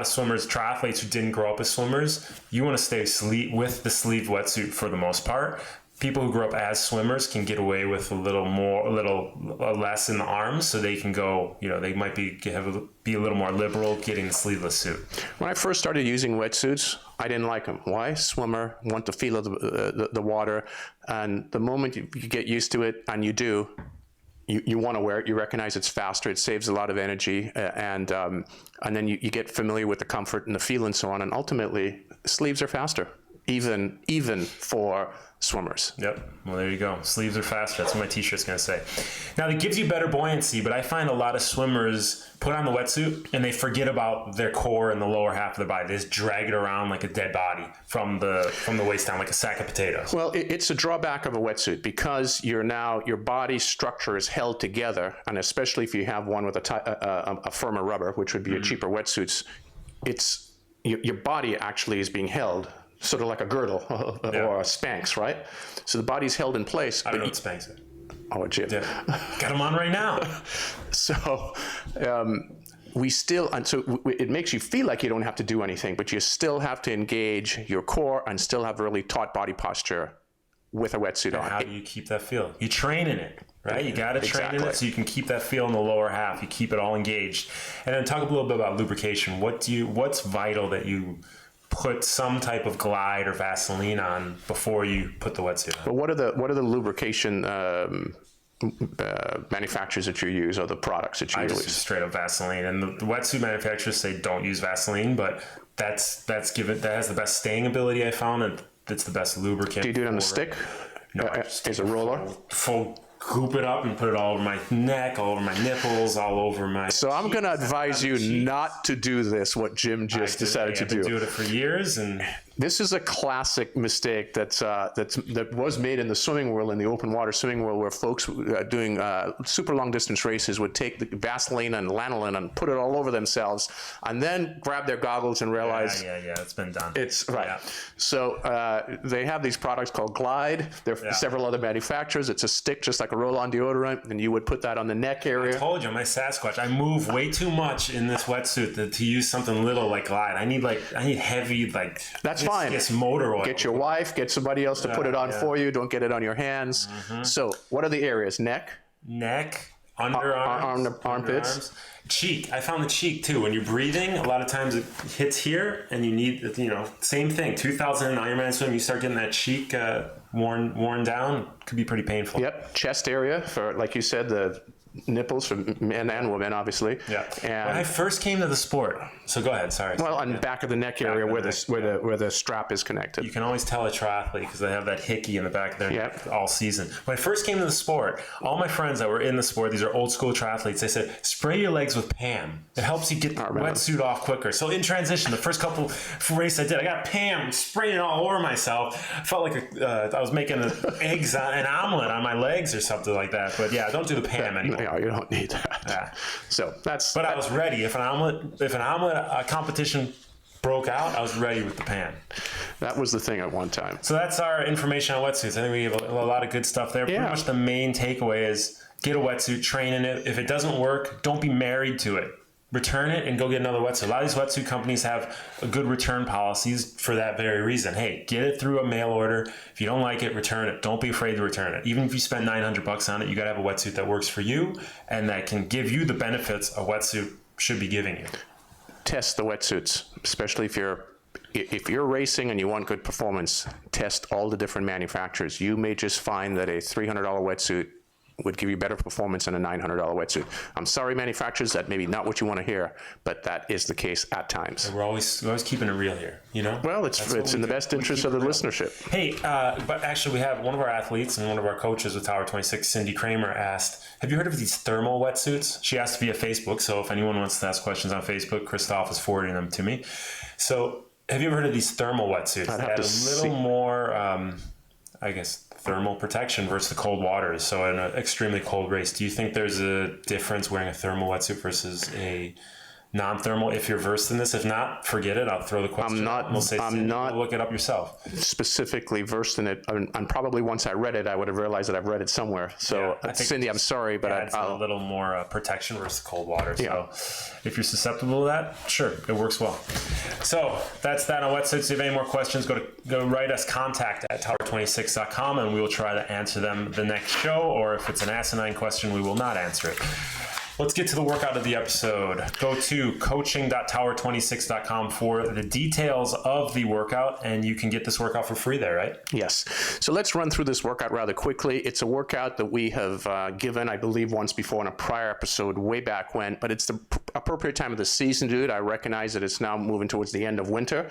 swimmers, triathletes who didn't grow up as swimmers, you want to stay with the sleeve wetsuit for the most part. People who grow up as swimmers can get away with a little less in the arms, so they can go, they might be a little more liberal getting the sleeveless suit. When I first started using wetsuits, I didn't like them. Why? Swimmer, want the feel of the water, and the moment you get used to it, and you do, you want to wear it. You recognize it's faster. It saves a lot of energy, and then you get familiar with the comfort and the feel and so on. And ultimately, sleeves are faster, even for swimmers. Yep. Well, there you go. Sleeves are faster. That's what my t-shirt's going to say. Now, it gives you better buoyancy, but I find a lot of swimmers put on the wetsuit and they forget about their core and the lower half of their body. They just drag it around like a dead body from the waist down, like a sack of potatoes. Well, it's a drawback of a wetsuit, because your body structure is held together, and especially if you have one with a firmer rubber, which would be a cheaper wetsuits, it's your body actually is being held sort of like a girdle or a Spanx, right? So the body's held in place. I don't know what Spanx is. Oh, Jim. Yeah. Got them on right now. So it makes you feel like you don't have to do anything, but you still have to engage your core and still have really taut body posture with a wetsuit on. How do you keep that feel? You train in it, right? You got to train in it so you can keep that feel in the lower half. You keep it all engaged. And then talk a little bit about lubrication. What's vital that you put some type of Glide or Vaseline on before you put the wetsuit on? But what are the lubrication manufacturers that you use, or the products that you use? I just use straight up Vaseline, and the wetsuit manufacturers say don't use Vaseline, but that has the best staying ability I found, and it's the best lubricant. Do you do it on a stick? No, as a roller? Full goop it up and put it all over my neck, all over my nipples, all over my. So I'm going to advise you not to do this, what Jim just decided to do. I've been doing it for years, and this is a classic mistake that was made in the swimming world, in the open water swimming world, where folks doing super long distance races would take the Vaseline and lanolin and put it all over themselves, and then grab their goggles and realize it's been done. It's right. Yeah. So they have these products called Glide. There are several other manufacturers. It's a stick just like a roll-on deodorant, and you would put that on the neck area. I told you, I'm my Sasquatch. I move way too much in this wetsuit to use something little like Glide. I need heavy, like. That's fine. It's motor oil. Get your wife, get somebody else to put it on for you. Don't get it on your hands. Mm-hmm. So what are the areas? Neck, underarms, armpits, cheek. I found the cheek too. When you're breathing, a lot of times it hits here, and you need, same thing. 2,000 Ironman swim, you start getting that cheek worn down. Could be pretty painful. Yep, chest area for, like you said, the nipples for men and women, obviously. Yeah. And when I first came to the sport, so go ahead. Sorry. Well, on the back of the neck area where the strap is connected. You can always tell a triathlete because they have that hickey in the back of their neck all season. When I first came to the sport, all my friends that were in the sport, these are old school triathletes, they said, spray your legs with Pam. It helps you get the wetsuit off quicker. So in transition, the first couple races I did, I got Pam spraying it all over myself. I felt like I was making an omelet on my legs or something like that. But yeah, don't do the Pam anymore. No, you don't need that. Yeah. So that's. But I was ready. If an omelet competition broke out, I was ready with the Pam. That was the thing at one time. So that's our information on wetsuits. I think we have a lot of good stuff there. Yeah. Pretty much the main takeaway is get a wetsuit, train in it. If it doesn't work, don't be married to it. Return it and go get another wetsuit. A lot of these wetsuit companies have a good return policies for that very reason. Hey, get it through a mail order. If you don't like it, return it. Don't be afraid to return it. Even if you spend $900 on it, you got to have a wetsuit that works for you and that can give you the benefits a wetsuit should be giving you. Test the wetsuits, especially if you're racing and you want good performance. Test all the different manufacturers. You may just find that a $300 wetsuit would give you better performance than a $900 wetsuit. I'm sorry, manufacturers, that may be not what you want to hear, but that is the case at times. And we're always keeping it real here, you know? Well, it's in the best interest of the listenership. Hey, but actually we have one of our athletes and one of our coaches with Tower 26, Cindy Kramer, asked, have you heard of these thermal wetsuits? She asked via Facebook, so if anyone wants to ask questions on Facebook, Christoph is forwarding them to me. So have you ever heard of these thermal wetsuits? I'd They have have to a little more, I guess, thermal protection versus the cold waters. So in an extremely cold race, do you think there's a difference wearing a thermal wetsuit versus a non-thermal if you're versed in this? If not, forget it. I'll throw the question. I'm not look it up yourself. Specifically versed in it, and probably once I read it, I would have realized that I've read it somewhere. So, yeah, Cindy, I'm sorry, but it's a little more protection versus cold water. So, if you're susceptible to that, sure, it works well. So that's that on wetsuits. If you have any more questions, go write us contact@tower26.com, and we will try to answer them the next show. Or if it's an asinine question, we will not answer it. Let's get to the workout of the episode. Go to coaching.tower26.com for the details of the workout, and you can get this workout for free there, right? Yes. So let's run through this workout rather quickly. It's a workout that we have given, I believe, once before in a prior episode way back when, but it's the appropriate time of the season, dude. I recognize that it's now moving towards the end of winter,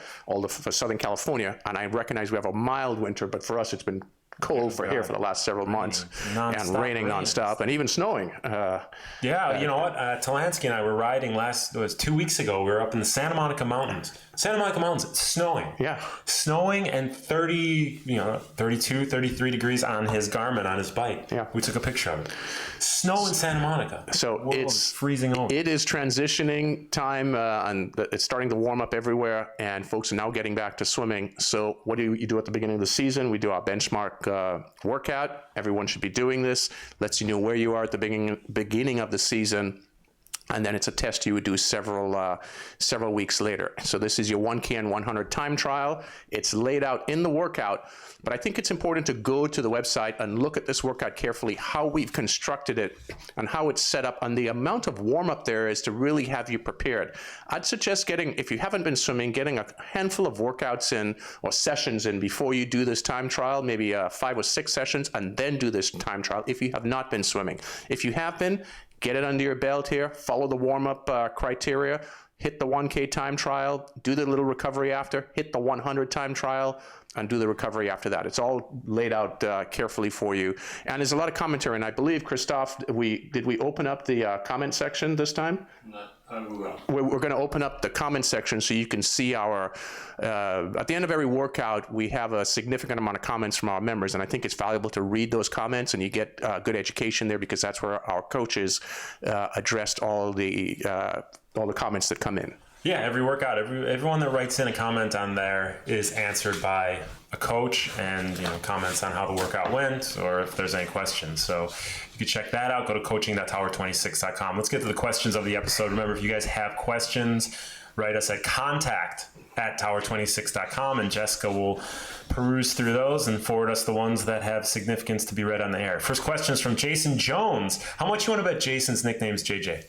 for Southern California, and I recognize we have a mild winter, but for us it's been cold here for the last several months, and raining nonstop, and even snowing. You know what? Talansky and I were riding it was 2 weeks ago. We were up in the Santa Monica Mountains. It's snowing. Yeah. Snowing and 32, 33 degrees on his Garmin, on his bike. Yeah. We took a picture of it. Snow in Santa Monica. So it's freezing over. It is transitioning time, and it's starting to warm up everywhere, and folks are now getting back to swimming. So what do you do at the beginning of the season? We do our benchmark workout. Everyone should be doing this. Lets you know where you are at the beginning of the season. And then it's a test you would do several weeks later. So this is your 1K and 100 time trial. It's laid out in the workout, but I think it's important to go to the website and look at this workout carefully, how we've constructed it and how it's set up, and the amount of warm-up there is to really have you prepared. I'd suggest if you haven't been swimming, getting a handful of workouts in or sessions in before you do this time trial, maybe 5 or 6 sessions, and then do this time trial if you have not been swimming. If you have been, get it under your belt here, follow the warm-up criteria, hit the 1K time trial, do the little recovery after, hit the 100 time trial, and do the recovery after that. It's all laid out carefully for you. And there's a lot of commentary, and I believe, Christoph, did we open up the comment section this time? No. We're going to open up the comment section so you can see at the end of every workout, we have a significant amount of comments from our members, and I think it's valuable to read those comments, and you get good education there, because that's where our coaches addressed all the comments that come in. Yeah, every workout, everyone that writes in a comment on there is answered by a coach, and comments on how the workout went, or if there's any questions. So you can check that out. Go to coaching.tower26.com. Let's get to the questions of the episode. Remember, if you guys have questions, write us at contact@tower26.com, and Jessica will peruse through those and forward us the ones that have significance to be read on the air. First question is from Jason Jones. How much you want to bet Jason's nickname is JJ?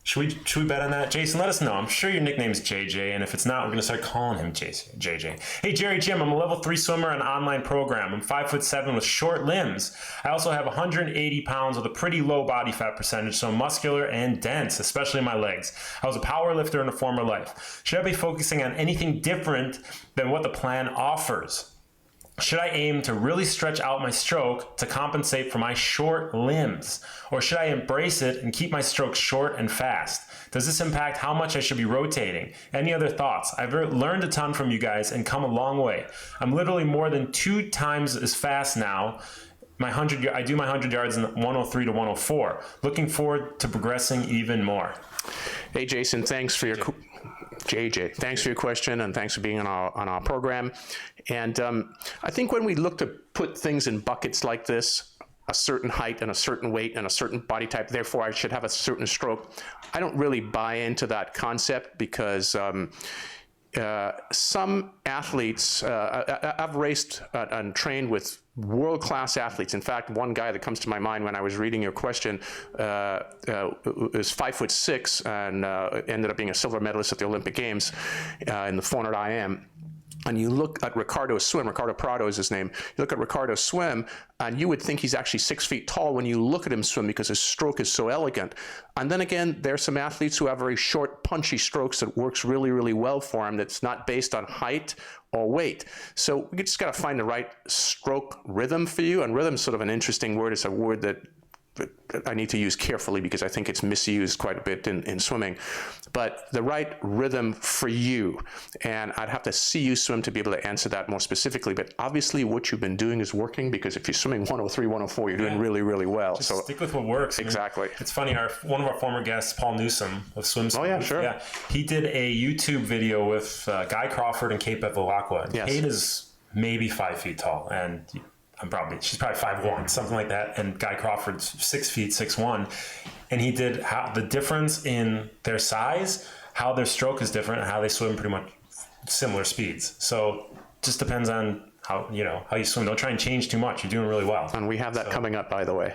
Should we bet on that? Jason, let us know. I'm sure your nickname is JJ, and if it's not, we're going to start calling him JJ. Hey, Jerry Jim, I'm a level 3 swimmer in an online program. I'm 5'7" with short limbs. I also have 180 pounds with a pretty low body fat percentage, so I'm muscular and dense, especially in my legs. I was a power lifter in a former life. Should I be focusing on anything different than what the plan offers? Should I aim to really stretch out my stroke to compensate for my short limbs? Or should I embrace it and keep my stroke short and fast? Does this impact how much I should be rotating? Any other thoughts? I've learned a ton from you guys and come a long way. I'm literally more than 2 times as fast now. I do my 100 yards in 103 to 104. Looking forward to progressing even more. Hey, Jason, thanks for your JJ, thanks for your question and thanks for being on our program. And I think when we look to put things in buckets like this, a certain height and a certain weight and a certain body type, therefore I should have a certain stroke, I don't really buy into that concept because some athletes, I've raced and trained with world-class athletes. In fact, one guy that comes to my mind when I was reading your question is 5'6" and ended up being a silver medalist at the Olympic Games in the 400 IM. And you look at Ricardo swim, Ricardo Prado is his name. You look at Ricardo swim, and you would think he's actually 6 feet tall when you look at him swim because his stroke is so elegant. And then again, there's some athletes who have very short, punchy strokes that works really, really well for them that's not based on height or weight. So we just got to find the right stroke rhythm for you. And rhythm is sort of an interesting word. It's a word that I need to use carefully because I think it's misused quite a bit in swimming, but the right rhythm for you. And I'd have to see you swim to be able to answer that more specifically, but obviously what you've been doing is working because if you're swimming 103, 104, you're doing really, really well. Just so stick with what works. Exactly. I mean, it's funny, one of our former guests, Paul Newsom of Swim School. Oh yeah, sure. Yeah, he did a YouTube video with Guy Crawford and Kate Bevilacqua. Yes. Kate is maybe 5 feet tall, and she's probably 5'1", something like that, and Guy Crawford's 6 feet 6'1", and he did how the difference in their size, how their stroke is different, and how they swim pretty much similar speeds. So just depends on how you swim. Don't try and change too much. You're doing really well. And we have that coming up, by the way.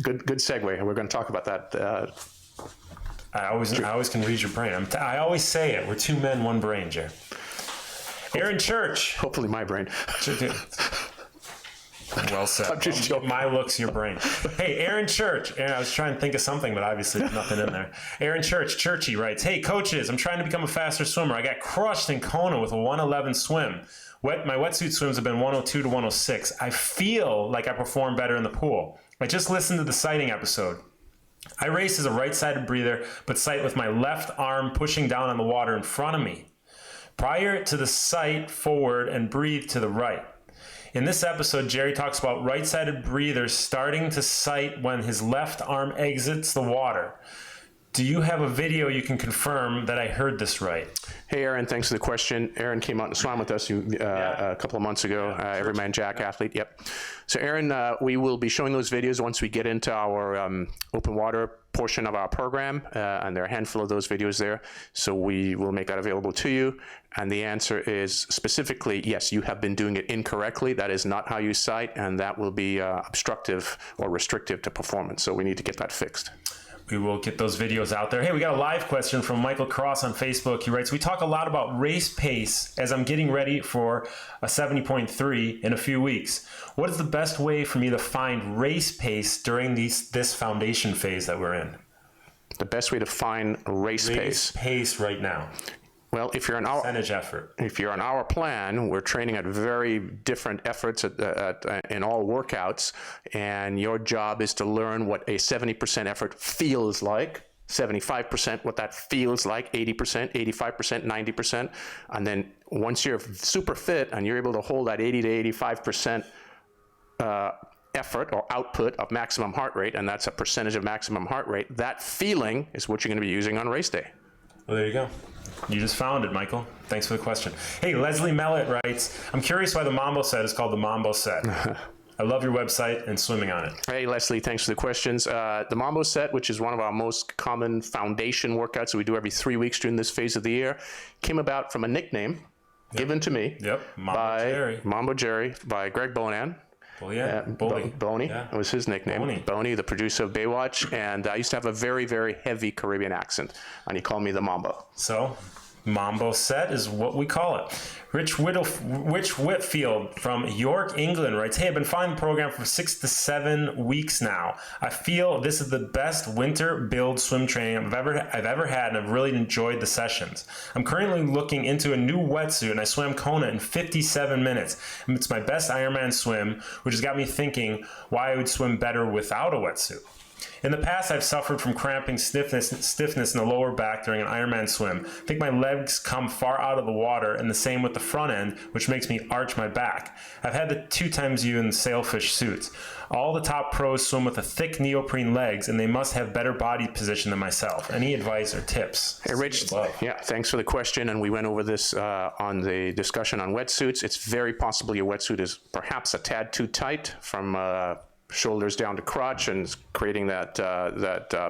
Good segue. We're going to talk about that. I always can read your brain. I always say it. We're two men, one brain, Jer. Aaron Church. Hopefully my brain. Well said. I'm just joking. My looks, your brain. Hey, Aaron Church. I was trying to think of something, but obviously there's nothing in there. Aaron Churchy writes, "Hey, coaches, I'm trying to become a faster swimmer. I got crushed in Kona with a 111 swim. My wetsuit swims have been 102 to 106. I feel like I perform better in the pool. I just listened to the sighting episode. I race as a right-sided breather, but sight with my left arm pushing down on the water in front of me. Prior to the sight forward and breathe to the right. In this episode, Jerry talks about right-sided breathers starting to sight when his left arm exits the water. Do you have a video you can confirm that I heard this right?" Hey, Aaron, thanks for the question. Aaron came out and swam with us a couple of months ago, Everyman Jack athlete. Yep. So, Aaron, we will be showing those videos once we get into our open water portion of our program, and there are a handful of those videos there. So we will make that available to you. And the answer is specifically, yes, you have been doing it incorrectly. That is not how you sight, and that will be obstructive or restrictive to performance. So we need to get that fixed. We will get those videos out there. Hey, we got a live question from Michael Cross on Facebook. He writes, "We talk a lot about race pace as I'm getting ready for a 70.3 in a few weeks. What is the best way for me to find race pace during this foundation phase that we're in?" The best way to find race pace right now. Well, if you're percentage effort. If you're on our plan, we're training at very different efforts in all workouts, and your job is to learn what a 70% effort feels like, 75% what that feels like, 80%, 85%, 90%, and then once you're super fit and you're able to hold that 80 to 85% effort or output of maximum heart rate, and that's a percentage of maximum heart rate, that feeling is what you're going to be using on race day. Well, there you go. You just found it, Michael. Thanks for the question. Hey, Leslie Mellett writes, "I'm curious why the Mambo set is called the Mambo set. I love your website and swimming on it." Hey, Leslie, thanks for the questions. The Mambo set, which is one of our most common foundation workouts that we do every 3 weeks during this phase of the year, came about from a nickname given to me Mambo Jerry by Greg Bonan. Boney was his nickname. Boney, the producer of Baywatch, and I used to have a very, very heavy Caribbean accent, and he called me the Mambo. So, Mambo set is what we call it. Rich Whitfield from York, England writes, "Hey, I've been following the program for 6 to 7 weeks now. I feel this is the best winter build swim training I've ever had, and I've really enjoyed the sessions. I'm currently looking into a new wetsuit, and I swam Kona in 57 minutes. And it's my best Ironman swim, which has got me thinking why I would swim better without a wetsuit. In the past, I've suffered from cramping stiffness in the lower back during an Ironman swim. I think my legs come far out of the water, and the same with the front end, which makes me arch my back. I've had the 2XU and sailfish suits. All the top pros swim with a thick neoprene legs, and they must have better body position than myself. Any advice or tips? Hey, Rich, yeah, thanks for the question, and we went over this on the discussion on wetsuits. It's very possible your wetsuit is perhaps a tad too tight from shoulders down to crotch and is creating that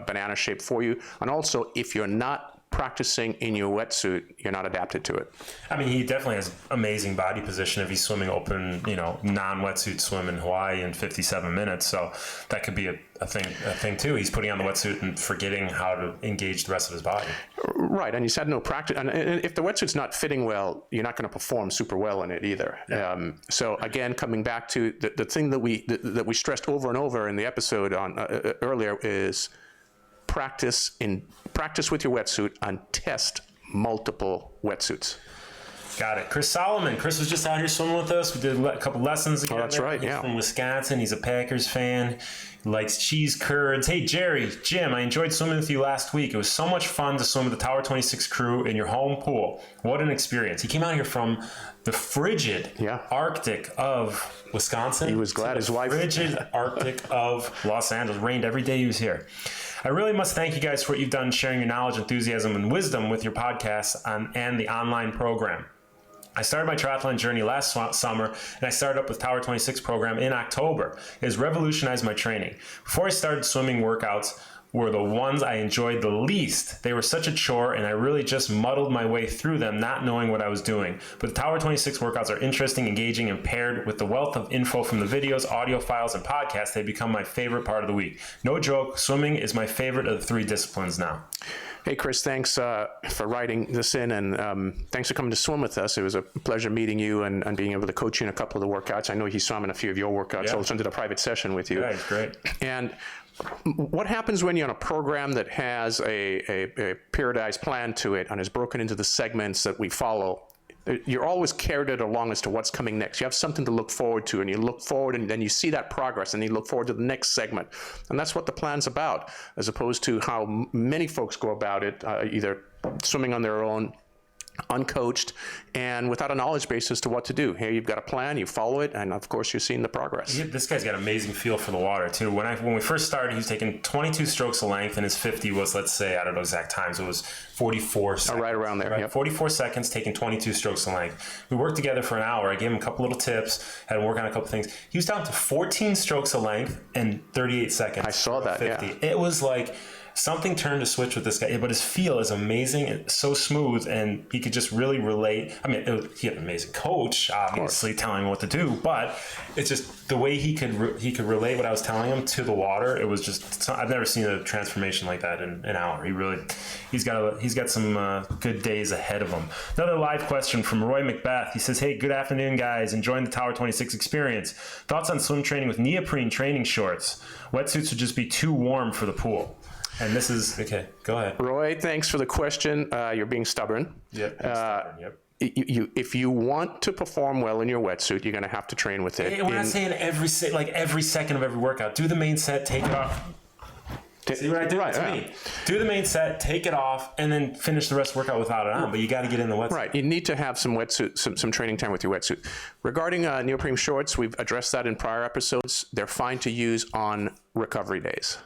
banana shape for you. And also, if you're not practicing in your wetsuit, you're not adapted to it. I mean, he definitely has amazing body position if he's swimming open, non-wetsuit swim in Hawaii in 57 minutes. So that could be a thing too. He's putting on the wetsuit and forgetting how to engage the rest of his body. Right, and he's had no practice. And if the wetsuit's not fitting well, you're not going to perform super well in it either. Yeah. So again, coming back to the thing that we stressed over and over in the episode on earlier is practice with your wetsuit and test multiple wetsuits. Got it. Chris Solomon. Chris was just out here swimming with us. We did a couple lessons together. Oh, that's right, He's yeah. from Wisconsin. He's a Packers fan. He likes cheese curds. Hey, Jerry, Jim, I enjoyed swimming with you last week. It was so much fun to swim with the Tower 26 crew in your home pool. What an experience. He came out here from the frigid Arctic of Wisconsin. He was glad his wife... frigid Arctic of Los Angeles. Rained every day he was here. I really must thank you guys for what you've done sharing your knowledge, enthusiasm, and wisdom with your podcasts and the online program. I started my triathlon journey last summer, and I started up with Tower 26 program in October. It has revolutionized my training. Before I started, swimming workouts were the ones I enjoyed the least. They were such a chore, and I really just muddled my way through them, not knowing what I was doing. But the Tower 26 workouts are interesting, engaging, and paired with the wealth of info from the videos, audio files, and podcasts, they become my favorite part of the week. No joke, swimming is my favorite of the three disciplines now. Hey, Chris, thanks for writing this in, and thanks for coming to swim with us. It was a pleasure meeting you and being able to coach you in a couple of the workouts. I know he saw him in a few of your workouts. I also did a private session with you. Yeah, it's great. And what happens when you're on a program that has a periodized plan to it and is broken into the segments that we follow? You're always carried along as to what's coming next. You have something to look forward to, and you look forward, and then you see that progress, and you look forward to the next segment. And that's what the plan's about, as opposed to how many folks go about it, either swimming on their own, uncoached, and without a knowledge base as to what to do. Here you've got a plan, you follow it, and of course you're seeing the progress. Yeah, this guy's got an amazing feel for the water too. When we first started, he was taking 22 strokes of length, and his 50 was, let's say, I don't know exact times, it was 44 seconds. Right around there, right? Yep. 44 seconds, taking 22 strokes of length. We worked together for an hour. I gave him a couple little tips, had him work on a couple things. He was down to 14 strokes of length and 38 seconds. I saw that, 50. Yeah. It was like something turned a switch with this guy, but his feel is amazing and so smooth, and he could just really relate. I mean, he had an amazing coach, obviously, telling him what to do, but it's just the way he could relate what I was telling him to the water. It was just, I've never seen a transformation like that in an hour. He's got some good days ahead of him. Another live question from Roy Macbeth. He says, hey, good afternoon, guys. Enjoying the Tower 26 experience. Thoughts on swim training with neoprene training shorts? Wetsuits would just be too warm for the pool. And this is, okay, go ahead. Roy, thanks for the question. You're being stubborn. Yep. Yep. If you want to perform well in your wetsuit, you're going to have to train with it. We're not saying every second of every workout. Do the main set, take it off. See what I did? That's me. Do the main set, take it off, and then finish the rest of the workout without it on. But you got to get in the wetsuit. Right. You need to have some wetsuit, some training time with your wetsuit. Regarding neoprene shorts, we've addressed that in prior episodes. They're fine to use on recovery days.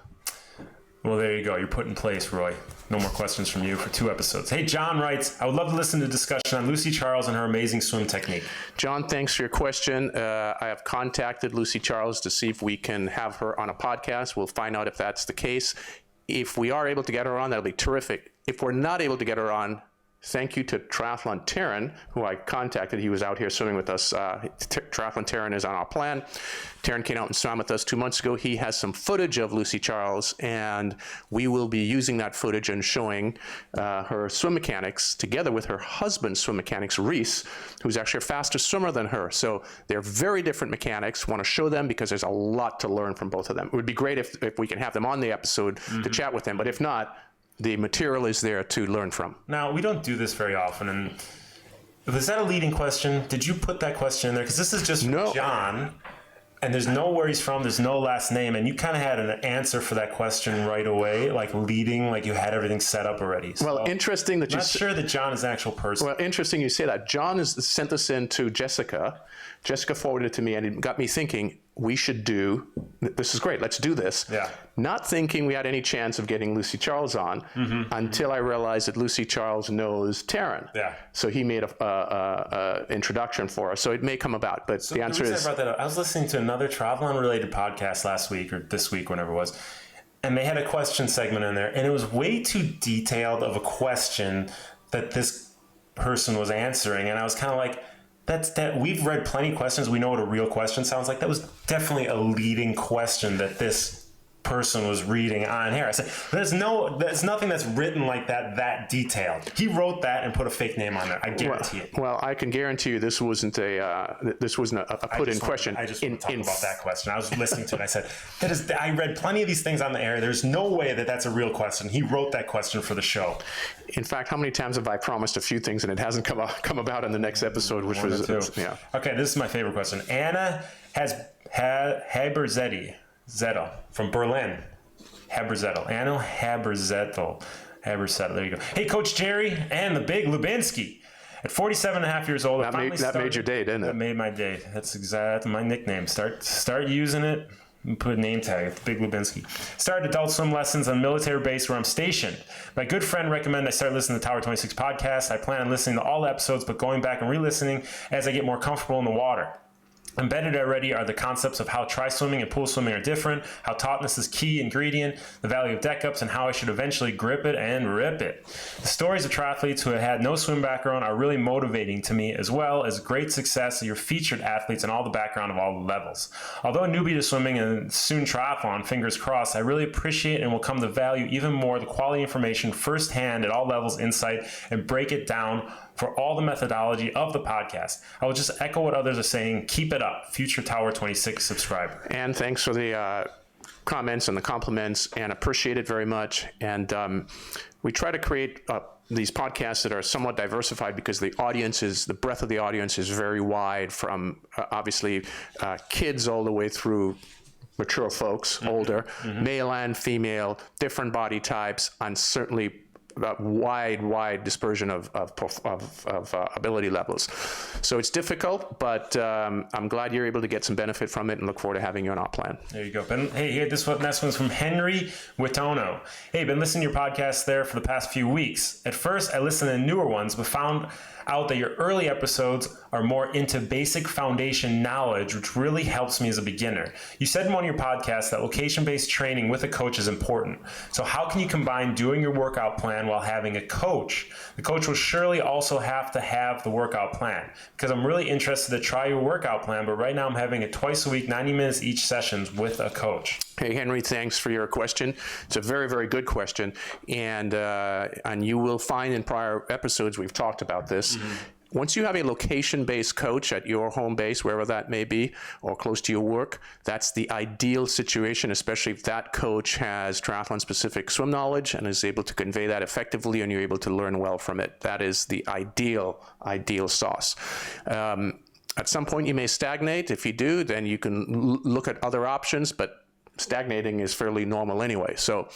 Well, there you go. You're put in place, Roy. No more questions from you for 2 episodes. Hey, John writes, I would love to listen to discussion on Lucy Charles and her amazing swim technique. John, thanks for your question. I have contacted Lucy Charles to see if we can have her on a podcast. We'll find out if that's the case. If we are able to get her on, that'll be terrific. If we're not able to get her on, thank you to Triathlon Taryn, who I contacted. He was out here swimming with us. Triathlon Taryn is on our plan. Taryn came out and swam with us 2 months ago. He has some footage of Lucy Charles, and we will be using that footage and showing her swim mechanics together with her husband's swim mechanics, Reese, who's actually a faster swimmer than her. So they're very different mechanics. Want to show them because there's a lot to learn from both of them. It would be great if we can have them on the episode to chat with them, but if not, the material is there to learn from. Now, we don't do this very often, and was that a leading question? Did you put that question in there? Because this is just No. John. And there's no where he's from, there's no last name, and you kind of had an answer for that question right away, like leading, like you had everything set up already. So Well, interesting that I'm not sure that John is an actual person. Well, interesting you say that. John has sent this in to Jessica. Jessica forwarded it to me, and it got me thinking, we should do, this is great, let's do this. Yeah. Not thinking we had any chance of getting Lucy Charles on until I realized that Lucy Charles knows Taryn. Yeah. So he made a introduction for us. So it may come about, but the answer reason is... I brought that up, I was listening to another triathlon-related podcast last week, or this week, whenever it was, and they had a question segment in there, and it was way too detailed of a question that this person was answering, and I was kind of like, that we've read plenty of questions. We know what a real question sounds like. That was definitely a leading question that this person was reading on here. I said, there's nothing that's written like that detailed. He wrote that and put a fake name on there. I guarantee it. Well, I can guarantee you this wasn't a put-in question. I just want to talk about that question. I was listening to it. I said, I read plenty of these things on the air. There's no way that that's a real question. He wrote that question for the show. In fact, how many times have I promised a few things and it hasn't come about in the next episode, which One was or two. yeah. Okay, this is my favorite question. Anna has Haberzettel from Berlin. Haberzettel. Anna Haberzettel. There you go. Hey, Coach Jerry and the big Lubinsky. At 47 and a half years old, That made your day, didn't it? That made my day. That's exactly my nickname. Start using it. And put a name tag. It's Big Lubinsky. Started adult swim lessons on military base where I'm stationed. My good friend recommended I start listening to the Tower 26 podcast. I plan on listening to all episodes, but going back and re-listening as I get more comfortable in the water. Embedded already are the concepts of how tri-swimming and pool swimming are different, how tautness is key ingredient, the value of deck ups, and how I should eventually grip it and rip it. The stories of triathletes who have had no swim background are really motivating to me, as well as great success of your featured athletes and all the background of all the levels. Although a newbie to swimming and soon triathlon, fingers crossed, I really appreciate and will come to value even more the quality information firsthand at all levels, insight, and break it down for all the methodology of the podcast. I will just echo what others are saying. Keep it up. Future Tower 26 subscriber. And thanks for the comments and the compliments, and appreciate it very much. And we try to create these podcasts that are somewhat diversified because the breadth of the audience is very wide, from obviously kids all the way through mature folks, older, male and female, different body types, and certainly wide dispersion of ability levels. So it's difficult, but I'm glad you're able to get some benefit from it, and look forward to having you on our plan. There you go. Ben, hey, here, this one's from Henry Witono. Hey, been listening to your podcast there for the past few weeks. At first, I listened to newer ones, but found out that your early episodes are more into basic foundation knowledge, which really helps me as a beginner. You said in one of your podcasts that location-based training with a coach is important. So how can you combine doing your workout plan while having a coach? The coach will surely also have to have the workout plan, because I'm really interested to try your workout plan, but right now I'm having it twice a week, 90 minutes each sessions with a coach. Hey, Henry, thanks for your question. It's a very, very good question. And you will find in prior episodes we've talked about this. Once you have a location-based coach at your home base, wherever that may be, or close to your work, that's the ideal situation, especially if that coach has triathlon-specific swim knowledge and is able to convey that effectively, and you're able to learn well from it. That is the ideal sauce. At some point, you may stagnate. If you do, then you can look at other options, but stagnating is fairly normal anyway. So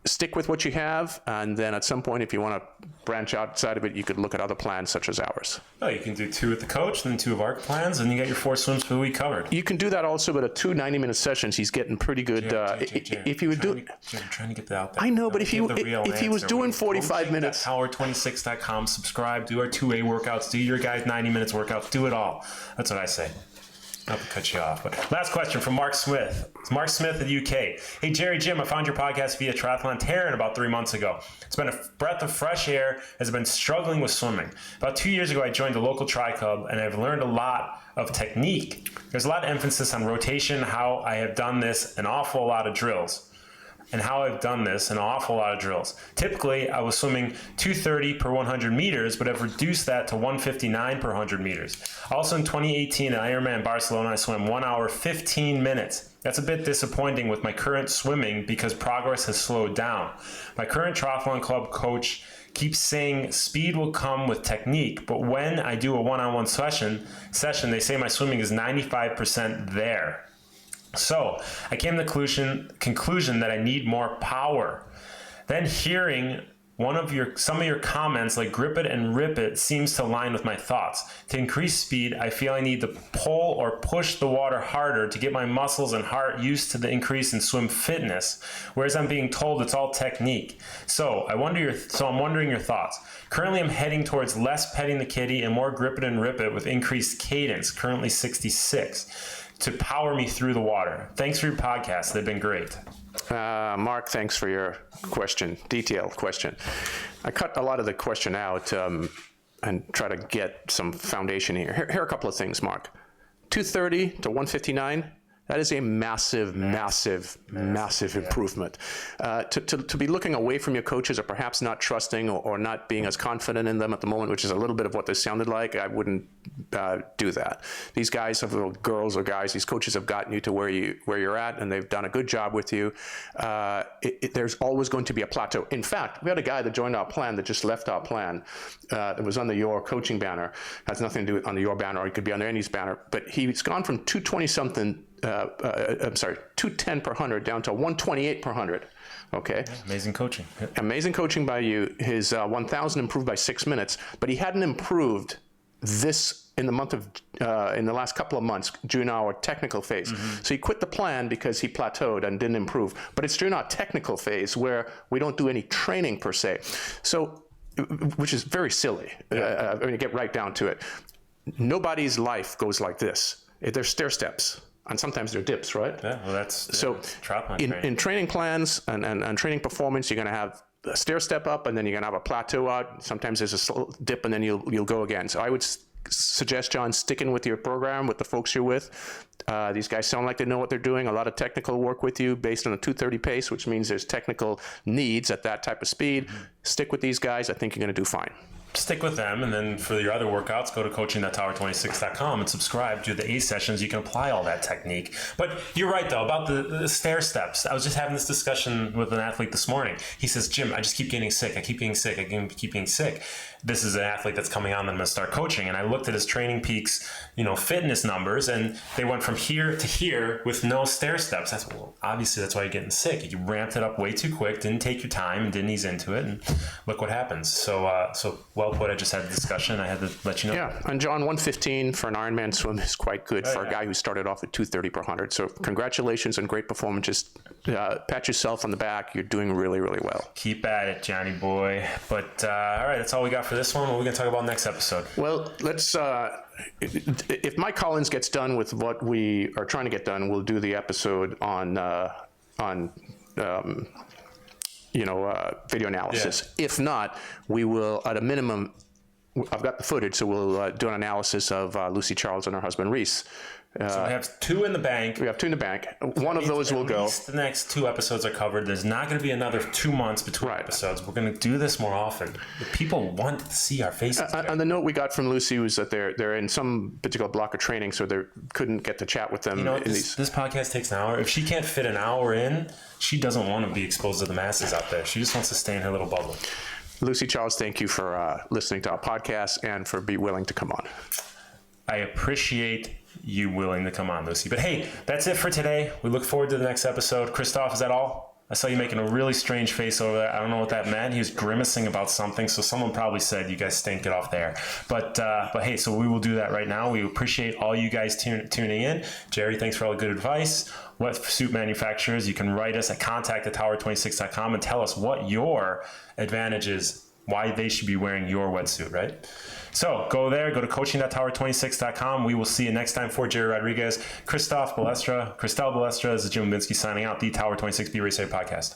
stick with what you have, and then at some point, if you want to branch outside of it, you could look at other plans such as ours. Oh, you can do 2 with the coach, then 2 of our plans, and you got your 4 swims for the week covered. You can do that also, but at 2 90-minute sessions, he's getting pretty good. If you would do, I'm trying to get that out there. I know, but if he was doing 45 minutes, Power26.com, subscribe, do our 2A workouts, do your guys 90 minutes workouts, do it all. That's what I say. Not to cut you off, but last question from Mark Smith. It's Mark Smith of the UK. Hey, Jerry, Jim, I found your podcast via Triathlon Taryn about 3 months ago. It's been a breath of fresh air as I've been struggling with swimming. About 2 years ago, I joined a local tri club, and I've learned a lot of technique. There's a lot of emphasis on rotation, how I have done this, an awful lot of drills. Typically, I was swimming 230 per 100 meters, but I've reduced that to 159 per 100 meters. Also in 2018 at Ironman Barcelona, I swam 1 hour 15 minutes. That's a bit disappointing with my current swimming because progress has slowed down. My current triathlon club coach keep saying speed will come with technique, but when I do a one-on-one session, they say my swimming is 95% there. So I came to the conclusion that I need more power. Then hearing some of your comments like grip it and rip it seems to align with my thoughts. To increase speed, I feel I need to pull or push the water harder to get my muscles and heart used to the increase in swim fitness, whereas I'm being told it's all technique. So I'm wondering your thoughts. Currently, I'm heading towards less petting the kitty and more grip it and rip it with increased cadence, currently 66, to power me through the water. Thanks for your podcast. They've been great. Mark, thanks for your question, detailed question. I cut a lot of the question out and try to get some foundation here. Here are a couple of things, Mark. 230 to 159, that is a massive improvement. To be looking away from your coaches or perhaps not trusting or not being as confident in them at the moment, which is a little bit of what this sounded like, I wouldn't do that. These guys, girls or guys, these coaches have gotten you to where you're at, and they've done a good job with you. There's always going to be a plateau. In fact, we had a guy that joined our plan that just left our plan. That was on the Your coaching banner. Has nothing to do with on the Your banner, or it could be on any's banner. But he's gone from 220-something. 210 per 100 down to 128 per 100. Okay. Amazing coaching. Yep. Amazing coaching by you. His 1,000 improved by 6 minutes, but he hadn't improved this in the last couple of months during our technical phase. Mm-hmm. So he quit the plan because he plateaued and didn't improve. But it's during our technical phase where we don't do any training per se. So, which is very silly. When you get right down to it. Nobody's life goes like this. There's stair steps. And sometimes they're dips, right? Yeah, well, that's in training plans and training performance, you're going to have a stair step up, and then you're going to have a plateau out. Sometimes there's a dip, and then you'll go again. So I would suggest, John, sticking with your program, with the folks you're with. These guys sound like they know what they're doing. A lot of technical work with you based on a 230 pace, which means there's technical needs at that type of speed. Mm-hmm. Stick with these guys. I think you're going to do fine. Stick with them, and then for your other workouts, go to coaching.tower26.com and subscribe to the A sessions. You can apply all that technique. But you're right, though, about the stair steps. I was just having this discussion with an athlete this morning. He says, Jim, I just keep getting sick. I keep getting sick. I keep getting sick. This is an athlete that's coming on that I'm going to start coaching. And I looked at his Training Peaks, fitness numbers, and they went from here to here with no stair steps. Obviously that's why you're getting sick. You ramped it up way too quick, didn't take your time, and didn't ease into it, and look what happens. So well put. I just had a discussion. I had to let you know. Yeah, and John, 115 for an Ironman swim is quite good for a guy who started off at 230 per 100. So congratulations on great performance. Just pat yourself on the back. You're doing really, really well. Keep at it, Johnny boy. But all right, that's all we got for this one. What are we going to talk about next episode? Well, let's. If Mike Collins gets done with what we are trying to get done, we'll do the episode on video analysis. Yeah. If not, we will, at a minimum, I've got the footage, so we'll do an analysis of Lucy Charles and her husband, Reese. So we have 2 in the bank. We have 2 in the bank. One of those will go. The next 2 episodes are covered. There's not going to be another 2 months between episodes. We're going to do this more often. The people want to see our faces. And the note we got from Lucy was that they're in some particular block of training, so they couldn't get to chat with them. This podcast takes an hour. If she can't fit an hour in, she doesn't want to be exposed to the masses out there. She just wants to stay in her little bubble. Lucy Charles, thank you for listening to our podcast and for being willing to come on. I appreciate you willing to come on, Lucy. But hey, that's it for today. We look forward to the next episode. Christoph, is that all? I saw you making a really strange face over there. I don't know what that meant. He was grimacing about something, so someone probably said, you guys stink, it off there. But hey, so we will do that right now. We appreciate all you guys tuning in. Jerry, thanks for all the good advice. Wetsuit manufacturers, you can write us at contact@tower26.com and tell us what your advantage is, why they should be wearing your wetsuit, right? So go there, go to coaching.tower26.com. We will see you next time. For Jerry Rodriguez, Christelle Balestra, this is Jim Binsky signing out, the Tower 26 Be Race Podcast.